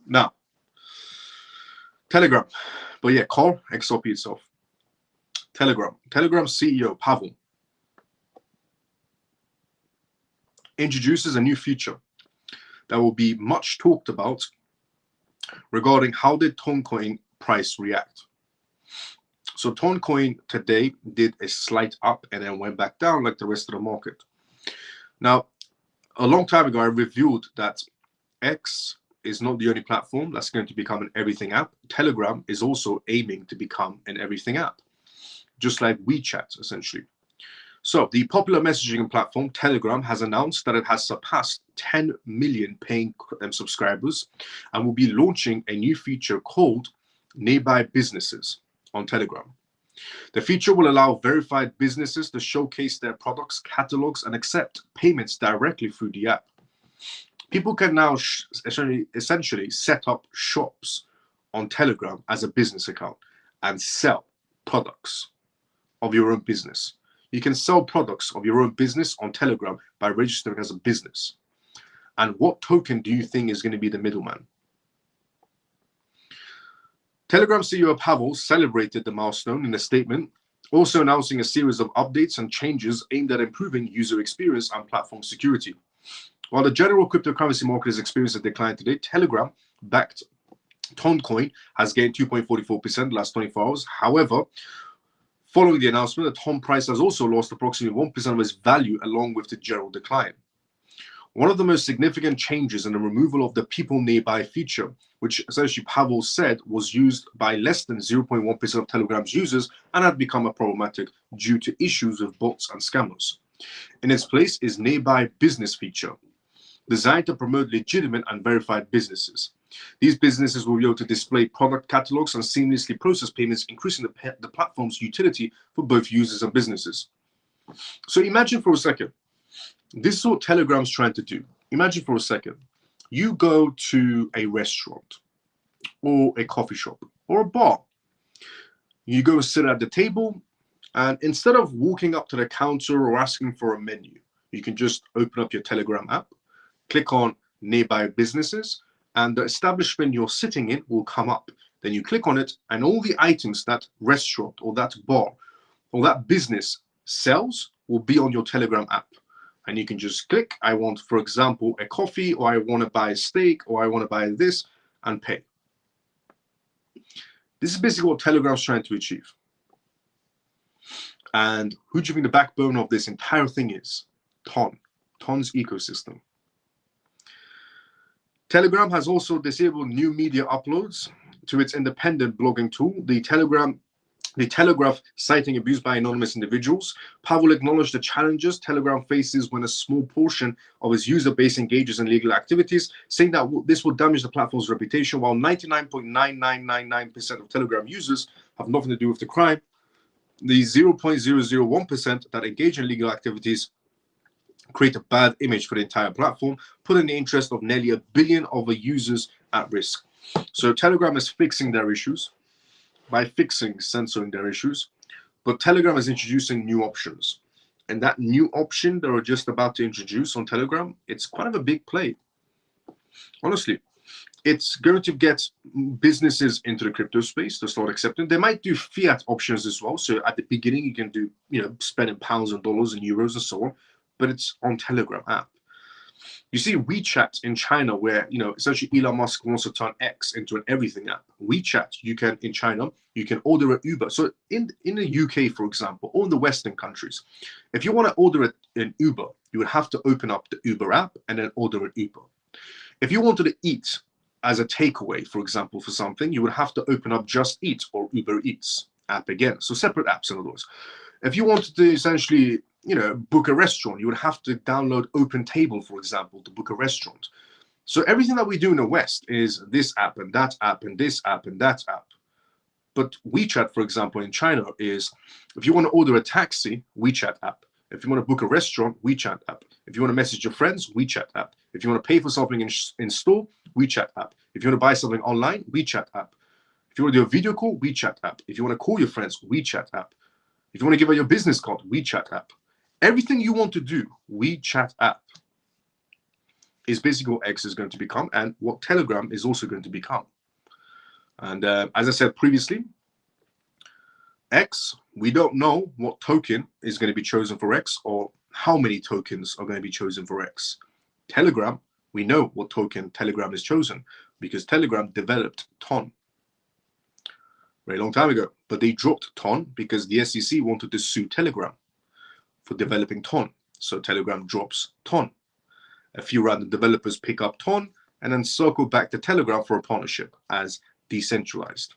Speaker 1: Now, Telegram. But yeah, call XRP itself. Telegram CEO Pavel introduces a new feature that will be much talked about regarding how did Toncoin price react. So Toncoin today did a slight up and then went back down like the rest of the market. Now, a long time ago, I revealed that X is not the only platform that's going to become an everything app. Telegram is also aiming to become an everything app, just like WeChat, essentially. So the popular messaging platform Telegram has announced that it has surpassed 10 million paying subscribers and will be launching a new feature called Nearby Businesses on Telegram. The feature will allow verified businesses to showcase their products, catalogs, and accept payments directly through the app. People can now essentially set up shops on Telegram as a business account and sell products of your own business. You can sell products of your own business on Telegram by registering as a business. And what token do you think is going to be the middleman? Telegram CEO Pavel celebrated the milestone in a statement, also announcing a series of updates and changes aimed at improving user experience and platform security. While the general cryptocurrency market has experienced a decline today, Telegram-backed Toncoin has gained 2.44% in the last 24 hours. However, following the announcement, the Ton price has also lost approximately 1% of its value along with the general decline. One of the most significant changes in the removal of the people nearby feature, which essentially Pavel said was used by less than 0.1% of Telegram's users and had become problematic due to issues with bots and scammers. In its place is Nearby Business feature, designed to promote legitimate and verified businesses. These businesses will be able to display product catalogs and seamlessly process payments, increasing the platform's utility for both users and businesses. So imagine for a second, this is what Telegram's trying to do. Imagine for a second, you go to a restaurant or a coffee shop or a bar. You go sit at the table, and instead of walking up to the counter or asking for a menu, you can just open up your Telegram app, click on Nearby Businesses, and the establishment you're sitting in will come up. Then you click on it, and all the items that restaurant or that bar or that business sells will be on your Telegram app. And you can just click, I want, for example, a coffee, or I want to buy a steak, or I want to buy this, and pay. This is basically what Telegram's trying to achieve. And who do you think the backbone of this entire thing is? Ton's ecosystem. Telegram has also disabled new media uploads to its independent blogging tool, the Telegraph, citing abuse by anonymous individuals. Pavel acknowledged the challenges Telegram faces when a small portion of its user base engages in illegal activities, saying that this will damage the platform's reputation. While 99.9999% of Telegram users have nothing to do with the crime, the 0.001% that engage in illegal activities create a bad image for the entire platform, putting the interest of nearly 1 billion other users at risk. So Telegram is fixing their issues by censoring their issues, but Telegram is introducing new options. And that new option they're just about to introduce on Telegram, it's quite of a big play. Honestly, it's going to get businesses into the crypto space to start accepting. They might do fiat options as well. So at the beginning, you can do, spending pounds and dollars and euros and so on, but it's on Telegram app. You see WeChat in China, where essentially Elon Musk wants to turn X into an everything app. WeChat, in China, you can order an Uber. So in the UK, for example, or in the Western countries, if you want to order an Uber, you would have to open up the Uber app and then order an Uber. If you wanted to eat as a takeaway, for example, for something, you would have to open up Just Eat or Uber Eats app again. So separate apps, in other words. If you wanted to essentially book a restaurant, you would have to download Open Table, for example, to book a restaurant. So everything that we do in the West is this app and that app and this app and that app. But WeChat, for example, in China is, if you want to order a taxi, WeChat app. If you want to book a restaurant, WeChat app. If you want to message your friends, WeChat app. If you want to pay for something in store, WeChat app. If you want to buy something online, WeChat app. If you want to do a video call, WeChat app. If you want to call your friends, WeChat app. If you want to give out your business card, WeChat app. Everything you want to do, WeChat app, is basically what X is going to become and what Telegram is also going to become. And as I said previously, X, we don't know what token is going to be chosen for X or how many tokens are going to be chosen for X. Telegram, we know what token Telegram is chosen because Telegram developed TON very long time ago, but they dropped TON because the SEC wanted to sue Telegram for developing TON. So Telegram drops TON. A few random developers pick up TON and then circle back to Telegram for a partnership as decentralized,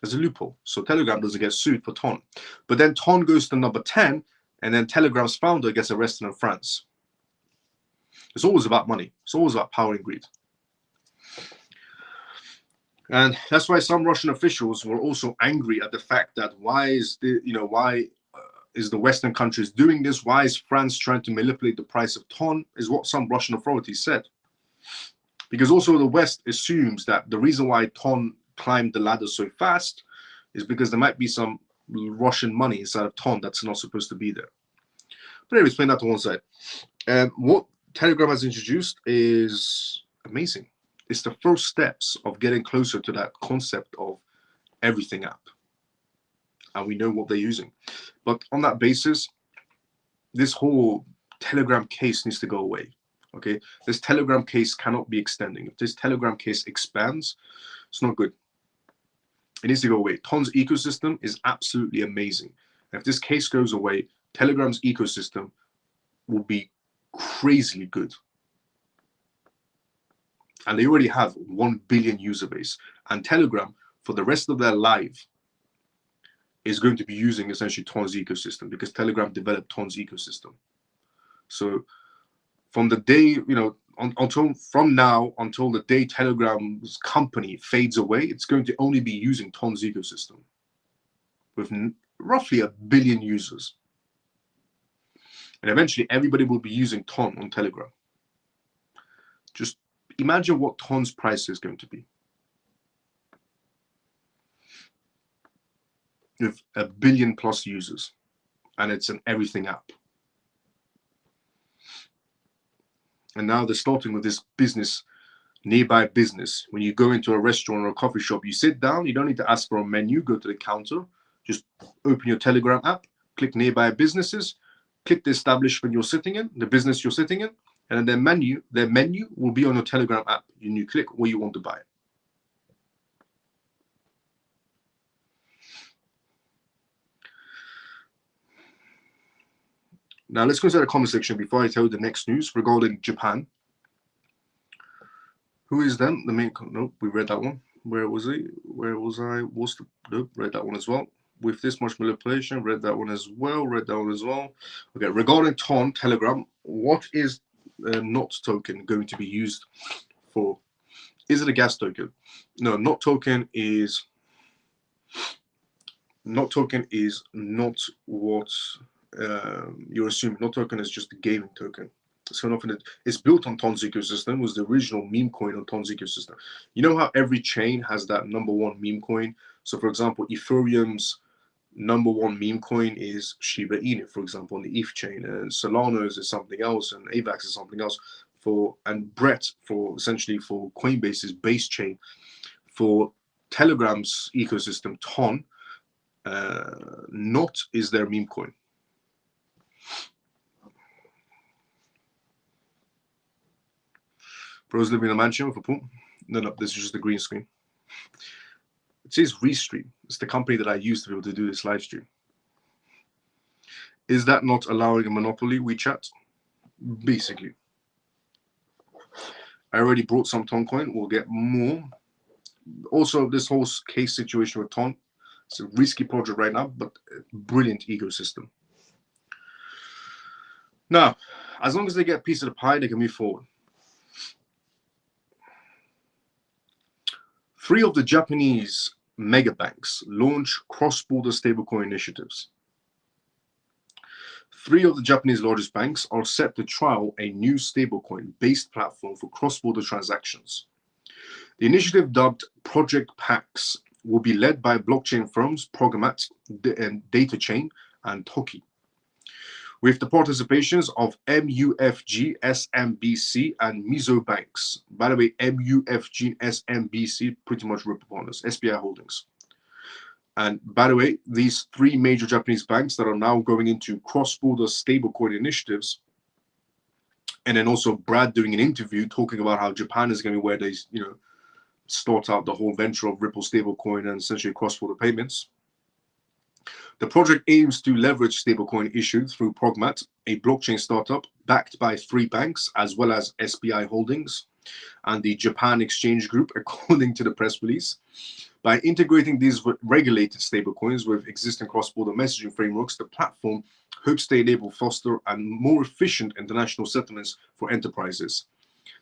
Speaker 1: as a loophole. So Telegram doesn't get sued for TON. But then TON goes to number 10, and then Telegram's founder gets arrested in France. It's always about money. It's always about power and greed. And that's why some Russian officials were also angry at the fact that why is the Western countries doing this? Why is France trying to manipulate the price of TON? Is what some Russian authorities said. Because also the West assumes that the reason why TON climbed the ladder so fast is because there might be some Russian money inside of TON that's not supposed to be there. But anyways, putting that to one side. What Telegram has introduced is amazing. It's the first steps of getting closer to that concept of everything app. And we know what they're using. But on that basis, this whole Telegram case needs to go away. Okay, this Telegram case cannot be extending. If this Telegram case expands, it's not good. It needs to go away. TON's ecosystem is absolutely amazing. And if this case goes away, Telegram's ecosystem will be crazily good. And they already have 1 billion user base. And Telegram, for the rest of their life, is going to be using essentially TON's ecosystem because Telegram developed TON's ecosystem. So from the day, from now until the day Telegram's company fades away, it's going to only be using TON's ecosystem with roughly 1 billion users. And eventually everybody will be using TON on Telegram. Just imagine what TON's price is going to be. With 1 billion plus users, and it's an everything app. And now they're starting with this business nearby business. When you go into a restaurant or a coffee shop, you sit down, you don't need to ask for a menu, go to the counter, just open your Telegram app, click nearby businesses, click the establishment you're sitting in, the business you're sitting in, and then their menu will be on your Telegram app. And you click what you want to buy. Now let's go to the comment section before I tell you the next news regarding Japan. Who is them? The main. Nope, we read that one. Where was he? Where was I? Nope, read that one as well. With this much manipulation, read that one as well. Read that one as well. Okay, regarding TON Telegram, what is NOT token going to be used for? Is it a gas token? No, NOT token is not what you're assuming. NOT token is just a gaming token. So it's built on Ton's ecosystem, was the original meme coin on Ton's ecosystem. You know how every chain has that #1 meme coin? So for example, Ethereum's #1 meme coin is Shiba Inu, for example, on the ETH chain, and Solana's is something else, and AVAX is something else. And Brett for Coinbase's base chain. For Telegram's ecosystem, Ton, NOT is their meme coin. Bro's living in a mansion with a pool. No, this is just the green screen. It says Restream. It's the company that I used to be able to do this live stream. Is that not allowing a monopoly, WeChat? Basically. I already brought some Ton coin. We'll get more. Also, this whole case situation with Ton, it's a risky project right now, but a brilliant ecosystem. Now, as long as they get a piece of the pie, they can move forward. 3 of the Japanese mega banks launch cross-border stablecoin initiatives. 3 of the Japanese largest banks are set to trial a new stablecoin-based platform for cross-border transactions. The initiative, dubbed Project PAX, will be led by blockchain firms Progmat, DataChain, and Toki, with the participations of MUFG, SMBC, and Mizo banks. By the way, MUFG and SMBC pretty much rip upon us, SBI Holdings. And by the way, these 3 major Japanese banks that are now going into cross-border stablecoin initiatives, and then also Brad doing an interview talking about how Japan is going to be where they, start out the whole venture of Ripple stablecoin and essentially cross-border payments. The project aims to leverage stablecoin issued through Progmat, a blockchain startup backed by 3 banks, as well as SBI Holdings and the Japan Exchange Group, according to the press release. By integrating these regulated stablecoins with existing cross-border messaging frameworks, the platform hopes to enable faster and more efficient international settlements for enterprises.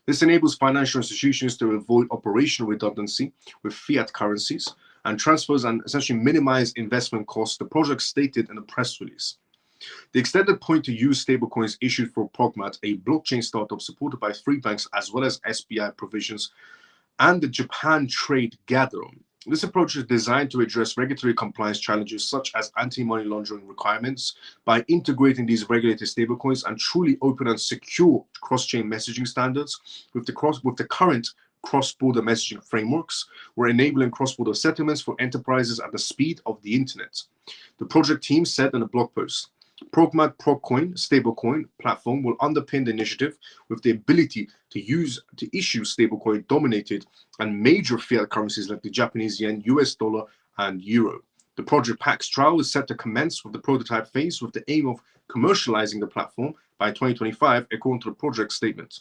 Speaker 1: This enables financial institutions to avoid operational redundancy with fiat currencies and transfers, and essentially minimize investment costs, the project stated in a press release. The extended point to use stablecoins issued for Progmat, a blockchain startup supported by 3 banks as well as SBI provisions and the Japan Trade Gather. This approach is designed to address regulatory compliance challenges such as anti-money laundering requirements by integrating these regulated stablecoins and truly open and secure cross-chain messaging standards with the current cross-border messaging frameworks. We're enabling cross-border settlements for enterprises at the speed of the internet. The project team said in a blog post, Progmat Progcoin stablecoin platform will underpin the initiative with the ability to issue stablecoin dominated and major fiat currencies like the Japanese yen, US dollar, and euro. The Project PAX trial is set to commence with the prototype phase with the aim of commercializing the platform by 2025, according to the project statement.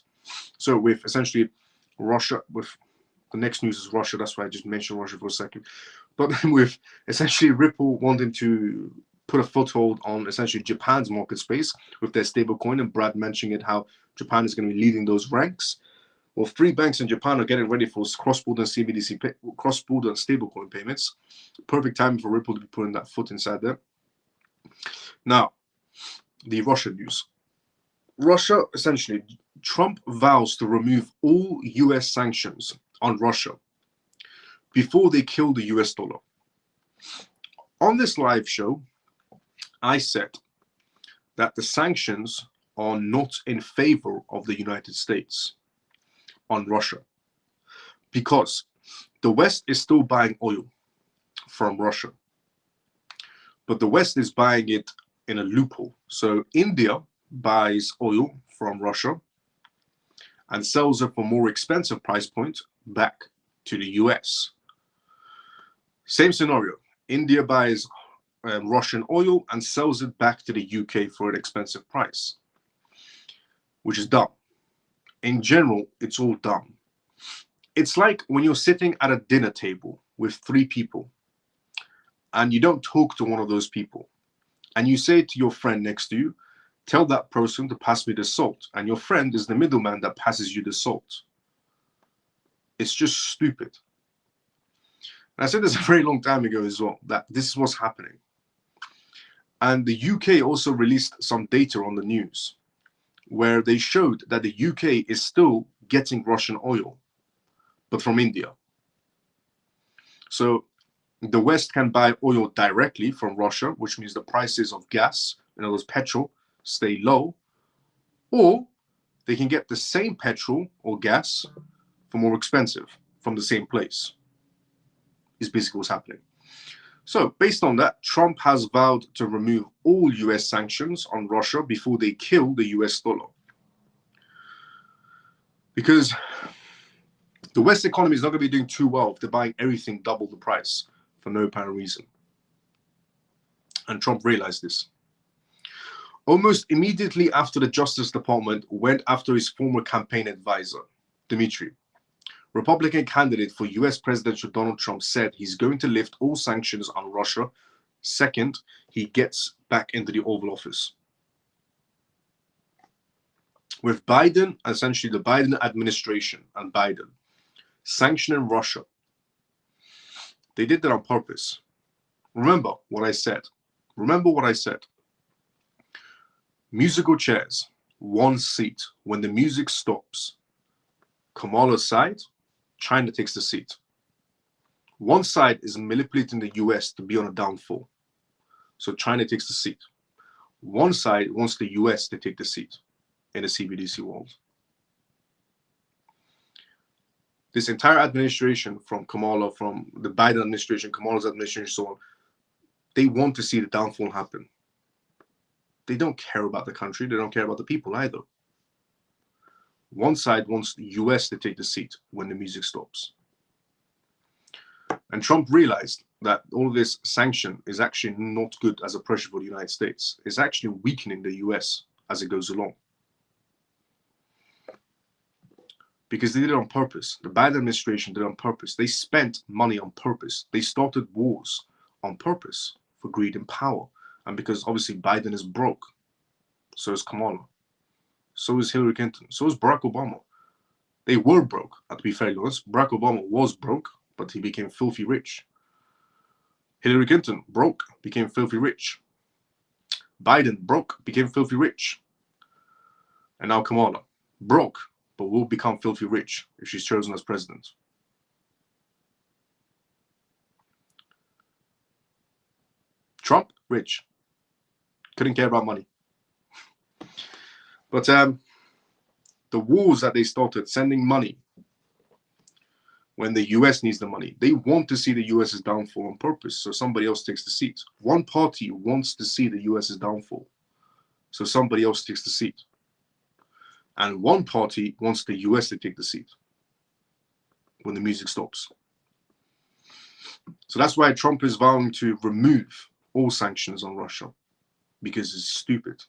Speaker 1: So with essentially Russia, with the next news is Russia, that's why I just mentioned Russia for a second. But with essentially Ripple wanting to put a foothold on essentially Japan's market space with their stablecoin, and Brad mentioning it, how Japan is going to be leading those ranks. Well, 3 banks in Japan are getting ready for cross-border and CBDC, cross-border and stablecoin payments. Perfect timing for Ripple to be putting that foot inside there. Now, the Russia news. Russia, essentially, Trump vows to remove all US sanctions on Russia before they kill the US dollar. On this live show, I said that the sanctions are not in favor of the United States on Russia. because the West is still buying oil from Russia, but the West is buying it in a loophole. So India buys oil from Russia and sells it for more expensive price point back to the US. Same scenario. India buys Russian oil and sells it back to the UK for an expensive price, which is dumb. In general, it's all dumb. It's like when you're sitting at a dinner table with 3 people and you don't talk to one of those people, and you say to your friend next to you, tell that person to pass me the salt, and your friend is the middleman that passes you the salt. It's just stupid. And I said this a very long time ago as well, that this is what's happening. And the UK also released some data on the news where they showed that the UK is still getting Russian oil, but from India. So the West can buy oil directly from Russia, which means the prices of gas, in other words, petrol, stay low, or they can get the same petrol or gas for more expensive from the same place. Is basically what's happening. So based on that, Trump has vowed to remove all US sanctions on Russia before they kill the US dollar. Because the West economy is not going to be doing too well if they're buying everything double the price for no apparent reason. And Trump realized this. Almost immediately after the Justice Department went after his former campaign advisor, Dmitry, Republican candidate for US President Donald Trump, said he's going to lift all sanctions on Russia second he gets back into the Oval Office. With Biden, essentially the Biden administration and Biden sanctioning Russia, they did that on purpose. Remember what I said. Remember what I said. Musical chairs, 1 seat. When the music stops, Kamala's side, China takes the seat. One side is manipulating the US to be on a downfall. So China takes the seat. One side wants the US to take the seat in the CBDC world. This entire administration from Kamala, from the Biden administration, Kamala's administration, so on, they want to see the downfall happen. They don't care about the country. They don't care about the people either. One side wants the US to take the seat when the music stops. And Trump realized that all of this sanction is actually not good as a pressure for the United States. It's actually weakening the US as it goes along. Because they did it on purpose. The Biden administration did it on purpose. They spent money on purpose. They started wars on purpose for greed and power. And because obviously Biden is broke, so is Kamala, so is Hillary Clinton, so is Barack Obama. They were broke, to be fairly honest. Barack Obama was broke, but he became filthy rich. Hillary Clinton, broke, became filthy rich. Biden, broke, became filthy rich. And now Kamala, broke, but will become filthy rich if she's chosen as president. Trump, rich. Couldn't care about money. But the wars that they started, sending money when the US needs the money, they want to see the US's downfall on purpose, so somebody else takes the seat. One party wants to see the US's downfall, so somebody else takes the seat. And one party wants the US to take the seat when the music stops. So that's why Trump is vowing to remove all sanctions on Russia, because it's stupid.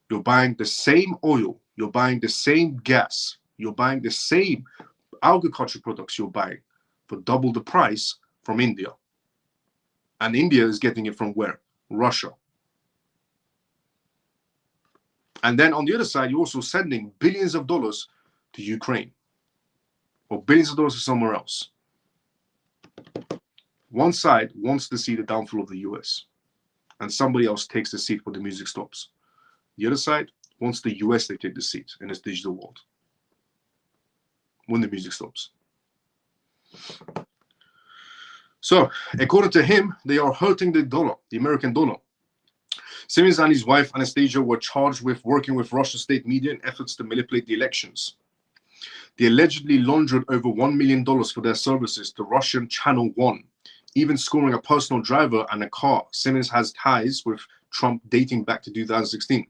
Speaker 1: You're buying the same oil, you're buying the same gas, you're buying the same agriculture products you're buying for double the price from India. And India is getting it from where? Russia. And then on the other side, you're also sending billions of dollars to Ukraine, or billions of dollars to somewhere else. One side wants to see the downfall of the US, and somebody else takes the seat when the music stops. The other side wants the US to take the seat in this digital world when the music stops. So, according to him, they are hurting the dollar, the American dollar. Simmons and his wife, Anastasia, were charged with working with Russian state media in efforts to manipulate the elections. They allegedly laundered over $1 million for their services to Russian Channel 1, even scoring a personal driver and a car. Simmons has ties with Trump dating back to 2016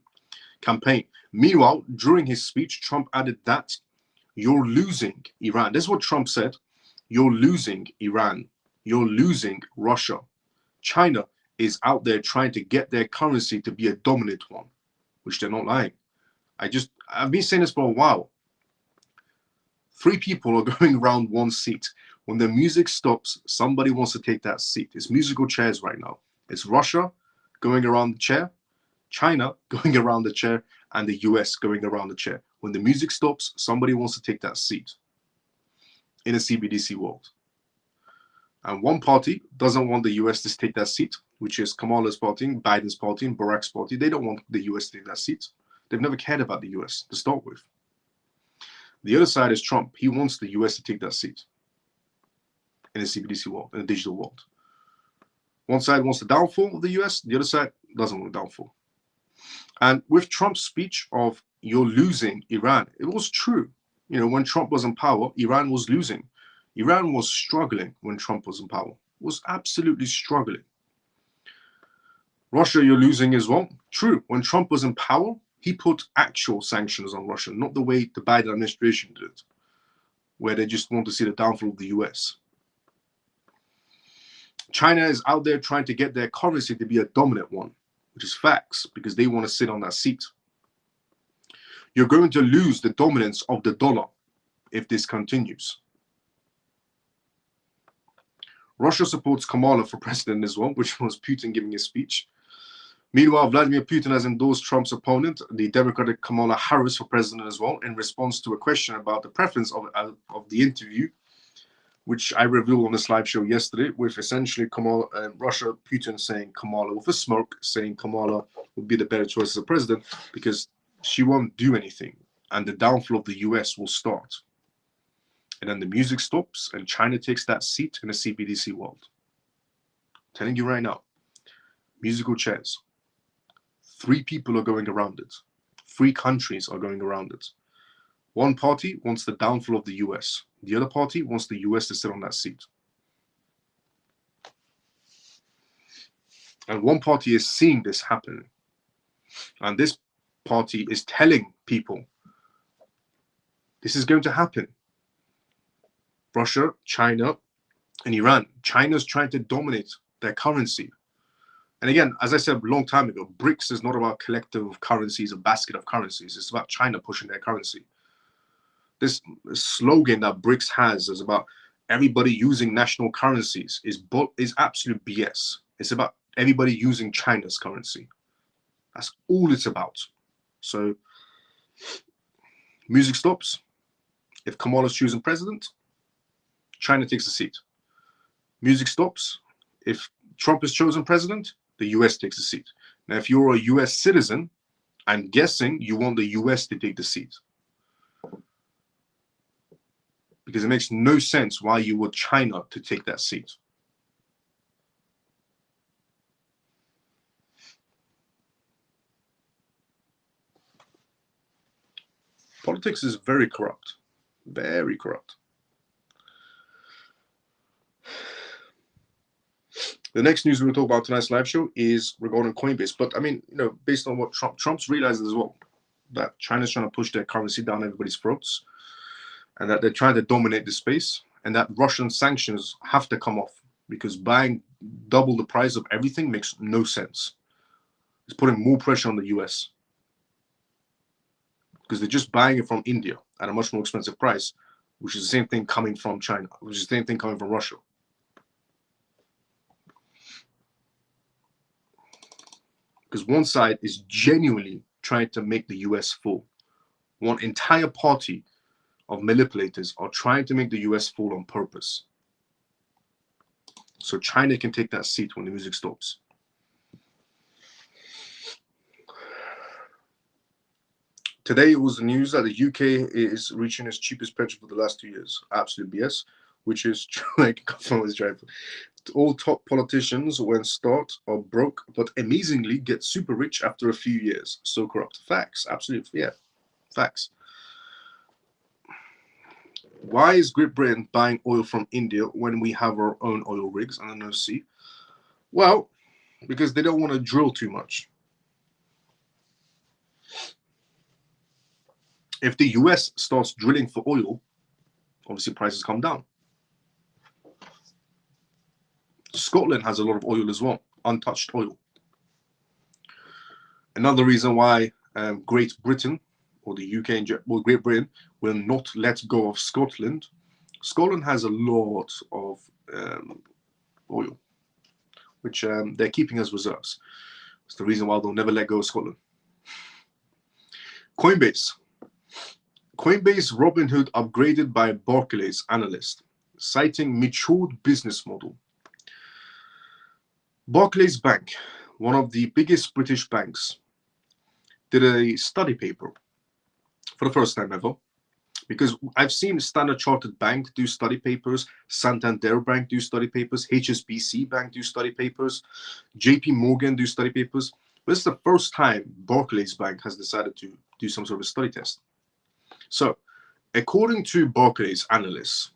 Speaker 1: campaign. Meanwhile, during his speech, Trump added that you're losing Iran. This is what Trump said. You're losing Iran. You're losing Russia. China is out there trying to get their currency to be a dominant one, which they're not lying. I've been saying this for a while. 3 people are going around one seat. When the music stops, somebody wants to take that seat. It's musical chairs right now. It's Russia going around the chair, China going around the chair, and the US going around the chair. When the music stops, somebody wants to take that seat in a CBDC world. And one party doesn't want the US to take that seat, which is Kamala's party, Biden's party, and Barack's party. They don't want the US to take that seat. They've never cared about the US to start with. The other side is Trump. He wants the US to take that seat in the CBDC world, in the digital world. One side wants the downfall of the US, the other side doesn't want the downfall. And with Trump's speech of you're losing Iran, it was true. You know, when Trump was in power, Iran was losing. Iran was struggling when Trump was in power, was absolutely struggling. Russia, you're losing as well. True, when Trump was in power, he put actual sanctions on Russia, not the way the Biden administration did, where they just want to see the downfall of the US. China is out there trying to get their currency to be a dominant one, which is facts, because they want to sit on that seat. You're going to lose the dominance of the dollar if this continues. Russia supports Kamala for president as well, which was Putin giving his speech. Meanwhile, Vladimir Putin has endorsed Trump's opponent, the Democratic Kamala Harris, for president as well, in response to a question about the preference of the interview, which I revealed on this live show yesterday, with essentially Russia, Putin saying Kamala with a smoke, saying Kamala would be the better choice as a president because she won't do anything, and the downfall of the US will start. And then the music stops, and China takes that seat in the CBDC world. I'm telling you right now, musical chairs. 3 people are going around it. 3 countries are going around it. One party wants the downfall of the US. The other party wants the US to sit on that seat. And one party is seeing this happening. And this party is telling people this is going to happen. Russia, China, and Iran. China's trying to dominate their currency. And again, as I said a long time ago, BRICS is not about collective currencies, a basket of currencies. It's about China pushing their currency. This slogan that BRICS has is about everybody using national currencies is absolute BS. It's about everybody using China's currency. That's all it's about. So music stops. If Kamala's choosing president, China takes the seat. Music stops. If Trump is chosen president, the US takes the seat. Now, if you're a US citizen, I'm guessing you want the US to take the seat. Because it makes no sense why you want China to take that seat. Politics is very corrupt. Very corrupt. The next news we'll talk about tonight's live show is regarding Coinbase. But I mean, you know, based on what Trump's realized as well, that China's trying to push their currency down everybody's throats, and that they're trying to dominate the space, and that Russian sanctions have to come off because buying double the price of everything makes no sense. It's putting more pressure on the US because they're just buying it from India at a much more expensive price, which is the same thing coming from China, which is the same thing coming from Russia. Because one side is genuinely trying to make the US fall. One entire party of manipulators are trying to make the US fall on purpose. So China can take that seat when the music stops. Today it was the news that the UK is reaching its cheapest petrol for the last 2 years. Absolute BS, which is like all top politicians when start are broke, but amazingly get super rich after a few years. So corrupt. Facts, absolutely, yeah, facts. Why is Great Britain buying oil from India when we have our own oil rigs and the North Sea? Well, because they don't want to drill too much. If the US starts drilling for oil, obviously prices come down. Scotland has a lot of oil as well, untouched oil. Another reason why Great Britain or the UK and Great Britain will not let go of Scotland. Scotland has a lot of oil, which they're keeping as reserves. It's the reason why they'll never let go of Scotland. Coinbase. Coinbase Robinhood upgraded by Barclays analyst, citing matured business model. Barclays Bank, one of the biggest British banks, did a study paper for the first time ever, because I've seen Standard Chartered Bank do study papers, Santander Bank do study papers, HSBC Bank do study papers, JP Morgan do study papers. But it's the first time Barclays Bank has decided to do some sort of study test. So, according to Barclays analysts,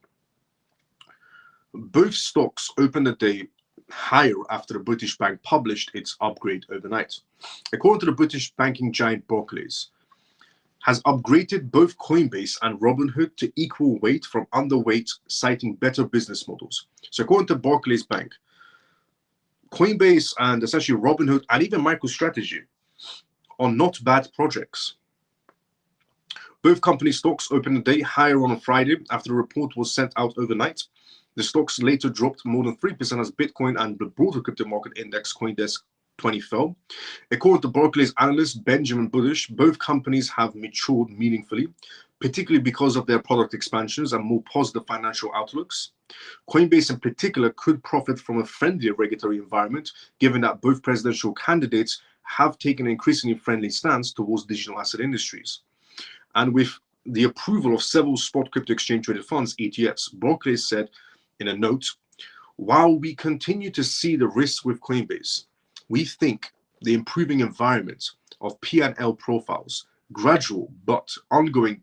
Speaker 1: both stocks opened the day higher after the British bank published its upgrade overnight. According to the British banking giant Barclays, has upgraded both Coinbase and Robinhood to equal weight from underweight, citing better business models. So according to Barclays Bank, Coinbase and essentially Robinhood and even MicroStrategy are not bad projects. Both company stocks opened the day higher on a Friday after the report was sent out overnight. The stocks later dropped more than 3% as Bitcoin and the broader crypto market index CoinDesk 20 fell. According to Barclays analyst Benjamin Buddish, both companies have matured meaningfully, particularly because of their product expansions and more positive financial outlooks. Coinbase in particular could profit from a friendlier regulatory environment, given that both presidential candidates have taken an increasingly friendly stance towards digital asset industries. And with the approval of several spot crypto exchange traded funds, ETFs, Barclays said in a note, while we continue to see the risks with Coinbase, we think the improving environment of P&L profiles, gradual but ongoing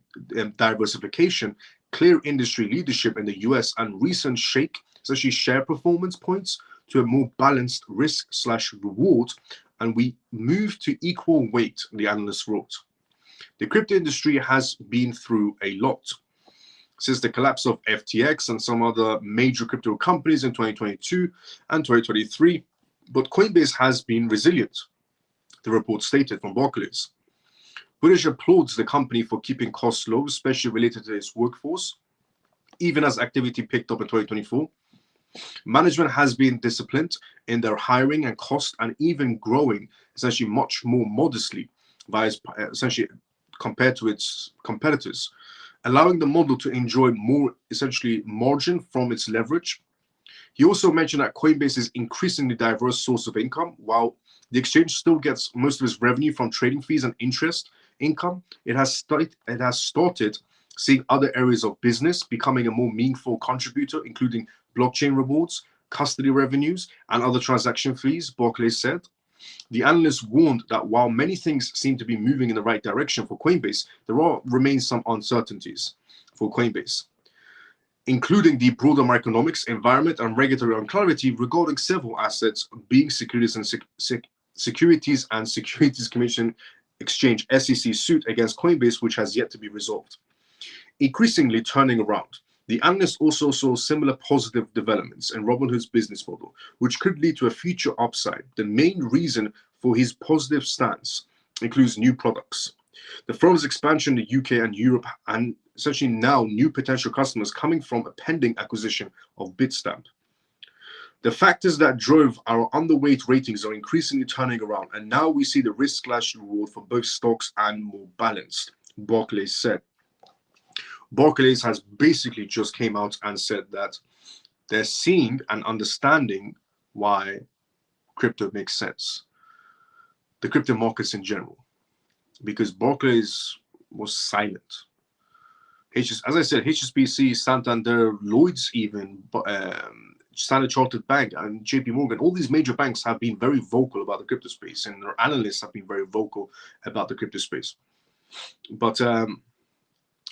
Speaker 1: diversification, clear industry leadership in the US, and recent shake, especially share performance points to a more balanced risk/reward, and we move to equal weight, the analyst wrote. The crypto industry has been through a lot since the collapse of FTX and some other major crypto companies in 2022 and 2023, but Coinbase has been resilient, the report stated from Barclays. Buddish applauds the company for keeping costs low, especially related to its workforce, even as activity picked up in 2024. Management has been disciplined in their hiring and cost, and even growing essentially much more modestly by essentially compared to its competitors, allowing the model to enjoy more essentially margin from its leverage. He also mentioned that Coinbase is increasingly diverse source of income. While the exchange still gets most of its revenue from trading fees and interest income, it has started seeing other areas of business becoming a more meaningful contributor, including blockchain rewards, custody revenues, and other transaction fees, Barclays said. The analyst warned that while many things seem to be moving in the right direction for Coinbase, there remains some uncertainties for Coinbase, including the broader macroeconomics environment and regulatory unclarity regarding several assets being Securities and Securities Commission Exchange SEC suit against Coinbase, which has yet to be resolved. Increasingly turning around, the analyst also saw similar positive developments in Robinhood's business model, which could lead to a future upside. The main reason for his positive stance includes new products, the firm's expansion in the UK and Europe, and essentially now new potential customers coming from a pending acquisition of Bitstamp. The factors that drove our underweight ratings are increasingly turning around, and now we see the risk/reward for both stocks and more balanced, Barclays said. Barclays has basically just came out and said that they're seeing and understanding why crypto makes sense, the crypto markets in general, because Barclays was silent. As I said, HSBC, Santander, Lloyds even, Standard Chartered Bank and JP Morgan, all these major banks have been very vocal about the crypto space, and their analysts have been very vocal about the crypto space. But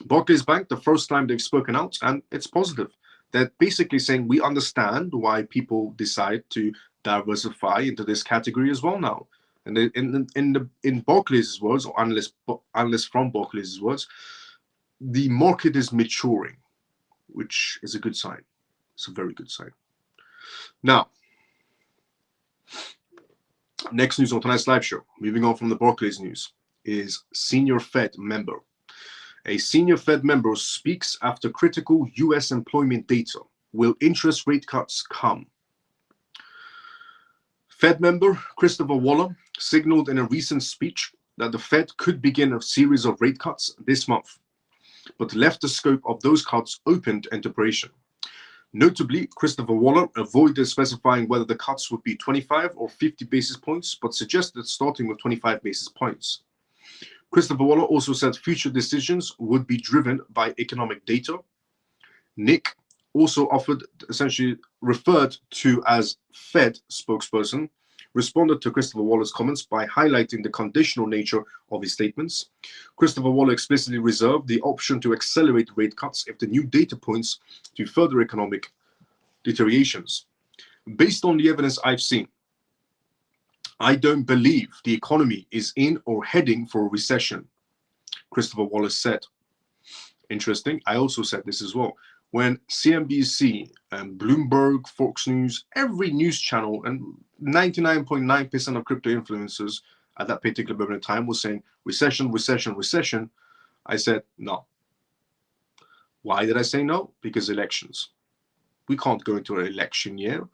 Speaker 1: Barclays Bank, the first time they've spoken out, and it's positive. They're basically saying we understand why people decide to diversify into this category as well now. And in Barclays' words, or analysts from Barclays' words, the market is maturing, which is a good sign. It's a very good sign. Now, next news on tonight's live show, moving on from the Barclays news, is senior Fed member. A senior Fed member speaks after critical US employment data. Will interest rate cuts come? Fed member Christopher Waller signaled in a recent speech that the Fed could begin a series of rate cuts this month, but left the scope of those cuts open to interpretation. Notably, Christopher Waller avoided specifying whether the cuts would be 25 or 50 basis points, but suggested starting with 25 basis points. Christopher Waller also said future decisions would be driven by economic data. Nick also essentially referred to as Fed spokesperson, responded to Christopher Waller's comments by highlighting the conditional nature of his statements. Christopher Waller explicitly reserved the option to accelerate rate cuts if the new data points to further economic deteriorations. Based on the evidence I've seen, I don't believe the economy is in or heading for a recession, Christopher Waller said. Interesting. I also said this as well. When CNBC and Bloomberg, Fox News, every news channel, and 99.9% of crypto influencers at that particular moment in time was saying recession, recession, recession, I said no. Why did I say no? Because elections. We can't go into an election year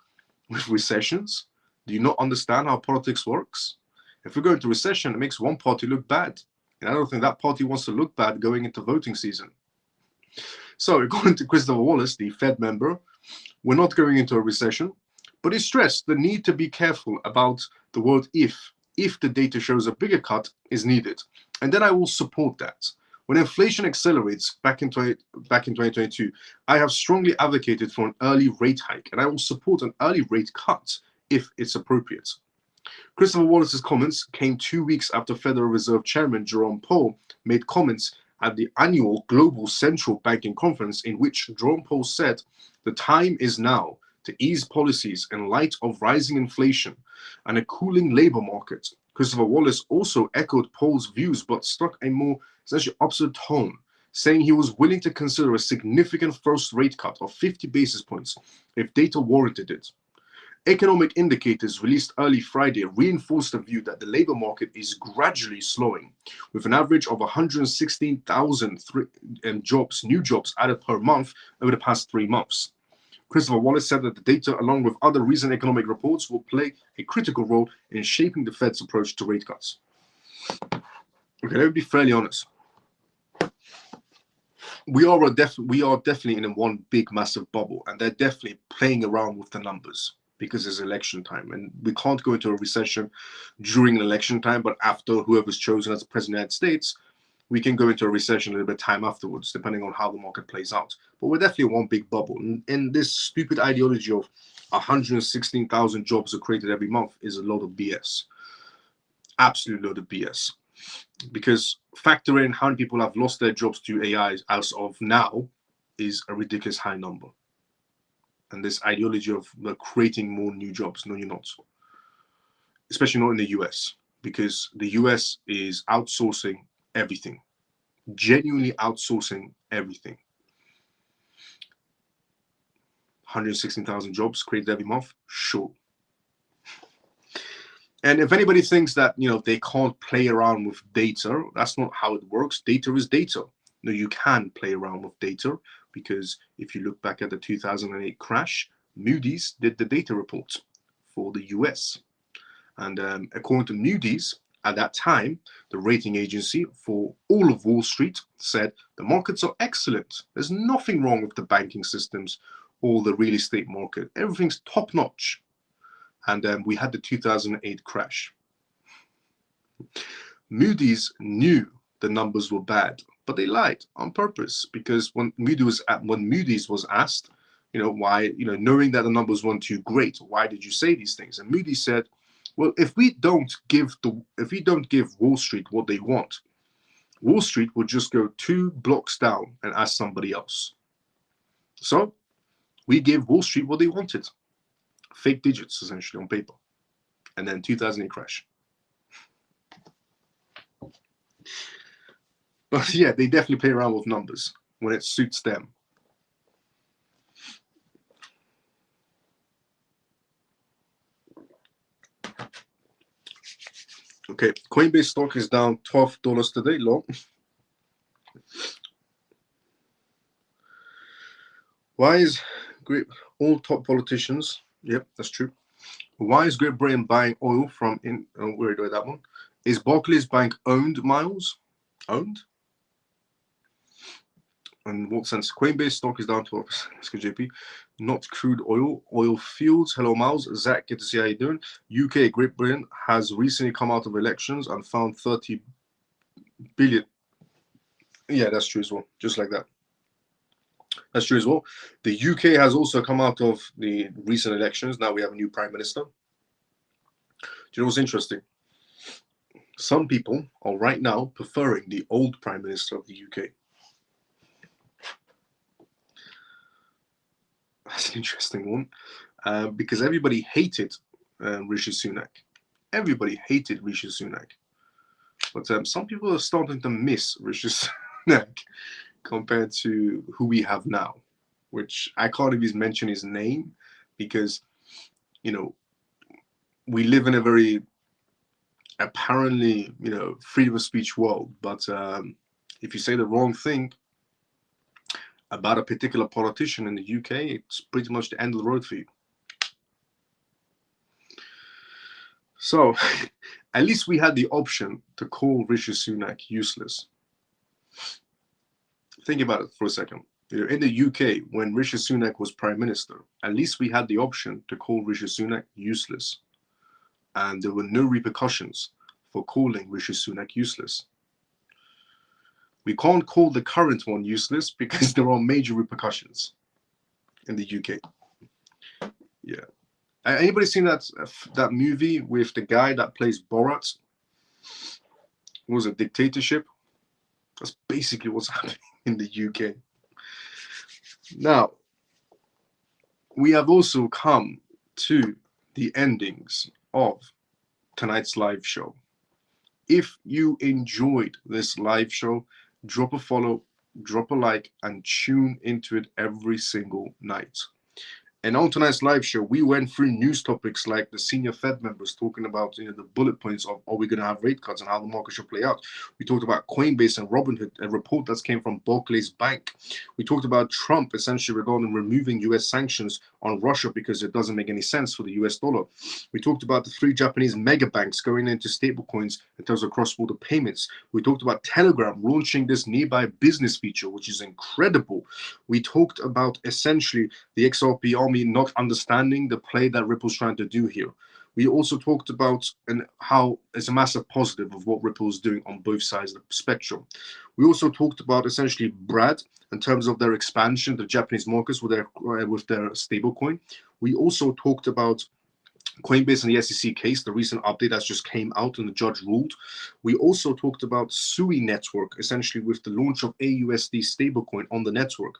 Speaker 1: with recessions. Do you not understand how politics works? If we go into recession, it makes one party look bad. And I don't think that party wants to look bad going into voting season. So according to Christopher Wallace, the Fed member, we're not going into a recession, but he stressed the need to be careful about the word if the data shows a bigger cut is needed. And then I will support that. When inflation accelerates back in 2022, I have strongly advocated for an early rate hike, and I will support an early rate cut if it's appropriate. Christopher Wallace's comments came 2 weeks after Federal Reserve Chairman Jerome Powell made comments at the annual Global Central Banking Conference, in which Jerome Powell said the time is now to ease policies in light of rising inflation and a cooling labor market. Christopher Wallace also echoed Powell's views, but struck a more essentially opposite tone, saying he was willing to consider a significant first rate cut of 50 basis points if data warranted it. Economic indicators released early Friday reinforced the view that the labor market is gradually slowing, with an average of 116,000 new jobs added per month over the past 3 months. Christopher Wallace said that the data, along with other recent economic reports, will play a critical role in shaping the Fed's approach to rate cuts. Okay, let me be fairly honest. We are definitely in one big, massive bubble, and they're definitely playing around with the numbers, because it's election time, and we can't go into a recession during an election time, but after whoever's chosen as the president of the United States, we can go into a recession a little bit of time afterwards, depending on how the market plays out. But we're definitely one big bubble. And this stupid ideology of 116,000 jobs are created every month is a load of BS. Absolute load of BS. Because factor in how many people have lost their jobs to AI as of now is a ridiculous high number. And this ideology of creating more new jobs, no, you're not. Especially not in the US, because the US is outsourcing everything, genuinely outsourcing everything. 116,000 jobs created every month, sure. And if anybody thinks that they can't play around with data, that's not how it works. Data is data. No, you can play around with data, because if you look back at the 2008 crash, Moody's did the data report for the US. And according to Moody's, at that time, the rating agency for all of Wall Street said the markets are excellent. There's nothing wrong with the banking systems or the real estate market. Everything's top notch. And we had the 2008 crash. Moody's knew the numbers were bad, but they lied on purpose, because when Moody's was asked, why, knowing that the numbers weren't too great, why did you say these things? And Moody's said, well, if we don't give Wall Street what they want, Wall Street would just go 2 blocks down and ask somebody else. So we gave Wall Street what they wanted. Fake digits, essentially, on paper. And then 2008 crash. But yeah, they definitely play around with numbers when it suits them. Okay, Coinbase stock is down $12 today, long. Why is all top politicians? Yep, that's true. Why is Great Britain buying oil from where do I that one? Is Barclays Bank owned, Miles? Owned? In what sense? Coinbase stock is down 12%. Let's go, JP. Not crude oil, oil fields. Hello, Miles. Zach, good to see how you doing. UK, Great Britain has recently come out of elections and found 30 billion. Yeah, that's true as well. Just like that. That's true as well. The UK has also come out of the recent elections. Now we have a new prime minister. Do you know what's interesting? Some people are right now preferring the old prime minister of the UK. That's an interesting one, because everybody hated Rishi Sunak. Everybody hated Rishi Sunak. But some people are starting to miss Rishi Sunak compared to who we have now, which I can't even mention his name because, you know, we live in a very apparently, you know, freedom of speech world. But if you say the wrong thing about a particular politician in the UK, it's pretty much the end of the road for you. So at least we had the option to call Rishi Sunak useless. Think about it for a second. You know, in the UK, when Rishi Sunak was prime minister, at least we had the option to call Rishi Sunak useless. And there were no repercussions for calling Rishi Sunak useless. We can't call the current one useless because there are major repercussions in the UK. Yeah. Anybody seen that movie with the guy that plays Borat? It was a dictatorship. That's basically what's happening in the UK. Now, we have also come to the endings of tonight's live show. If you enjoyed this live show, drop a follow, drop a like, and tune into it every single night. And on tonight's live show, we went through news topics like the senior Fed members talking about, you know, the bullet points of are we going to have rate cuts and how the market should play out. We talked about Coinbase and Robinhood, a report that came from Barclays Bank. We talked about Trump essentially regarding removing U.S. sanctions on Russia because it doesn't make any sense for the U.S. dollar. We talked about the 3 Japanese mega banks going into stablecoins in terms of cross-border payments. We talked about Telegram launching this nearby business feature, which is incredible. We talked about essentially the XRP army not understanding the play that Ripple's trying to do here. We also talked about how it's a massive positive of what Ripple's doing on both sides of the spectrum. We also talked about essentially Brad in terms of their expansion to the Japanese markets with their stablecoin. We also talked about Coinbase and the SEC case, the recent update that's just came out and the judge ruled. We also talked about SUI network, essentially with the launch of AUSD stablecoin on the network.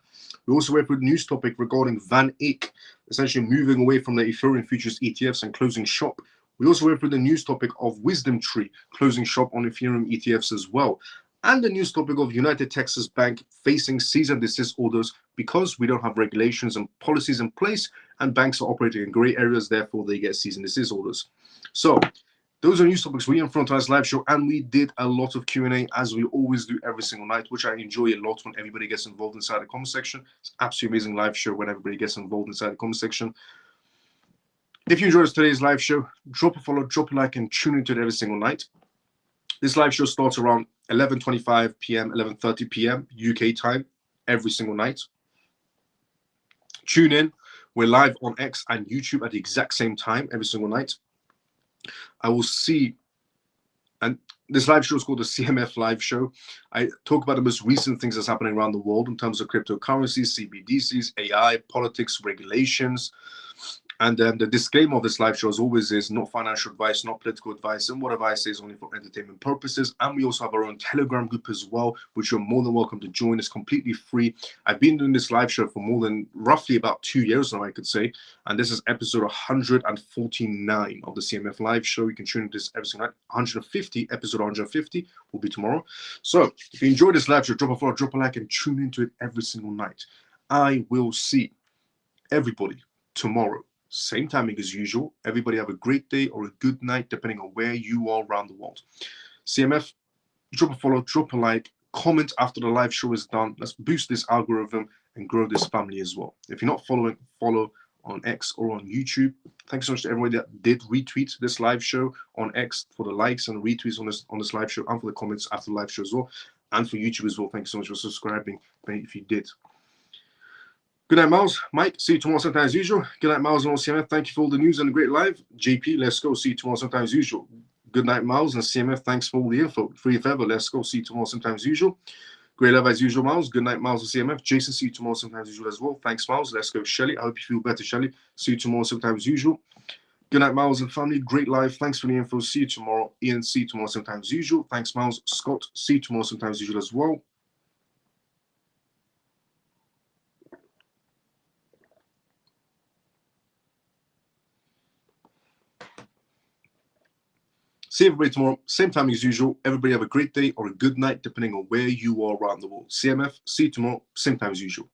Speaker 1: We also went through a news topic regarding Van Eck, essentially moving away from the Ethereum futures ETFs and closing shop. We also went through the news topic of Wisdom Tree closing shop on Ethereum ETFs as well. And the news topic of United Texas Bank facing cease and desist orders because we don't have regulations and policies in place and banks are operating in gray areas, therefore they get cease and desist orders. So those are news topics we in front of us live show, and we did a lot of Q&A as we always do every single night, which I enjoy a lot when everybody gets involved inside the comment section. It's absolutely amazing live show when everybody gets involved inside the comment section. If you enjoyed today's live show, drop a follow, drop a like, and tune into it every single night. This live show starts around 11:25 p.m., 11:30 p.m. UK time every single night. Tune in. We're live on X and YouTube at the exact same time every single night. I will see, and this live show is called the CMF live show. I talk about the most recent things that's happening around the world in terms of cryptocurrencies, CBDCs, AI, politics, regulations, And the disclaimer of this live show, as always, is not financial advice, not political advice, and whatever I say is only for entertainment purposes. And we also have our own Telegram group as well, which you're more than welcome to join. It's completely free. I've been doing this live show for more than roughly about 2 years now, I could say. And this is episode 149 of the CMF live show. You can tune into this every single night. 150, episode 150 will be tomorrow. So if you enjoyed this live show, drop a follow, drop a like, and tune into it every single night. I will see everybody tomorrow. Same timing as usual. Everybody have a great day or a good night, depending on where you are around the world. CMF, drop a follow, drop a like, comment after the live show is done. Let's boost this algorithm and grow this family as well. If you're not following, follow on X or on YouTube. Thanks so much to everybody that did retweet this live show on X for the likes and retweets on this live show, and for the comments after the live show as well, and for YouTube as well. Thank you so much for subscribing if you did. Good night, Miles. Mike, see you tomorrow sometime as usual. Good night, Miles and all CMF. Thank you for all the news and the great live. JP, let's go. See you tomorrow sometime as usual. Good night, Miles and CMF. Thanks for all the info. Free forever. Let's go. See you tomorrow sometime as usual. Great love as usual, Miles. Good night, Miles and CMF. Jason, see you tomorrow sometime as usual as well. Thanks, Miles. Let's go. Shelly, I hope you feel better, Shelly. See you tomorrow sometime as usual. Good night, Miles and family. Great live. Thanks for the info. See you tomorrow. Ian, see you tomorrow sometime as usual. Thanks, Miles. Scott, see you tomorrow sometime as usual as well. See everybody tomorrow, same time as usual. Everybody have a great day or a good night, depending on where you are around the world. CMF, see you tomorrow, same time as usual.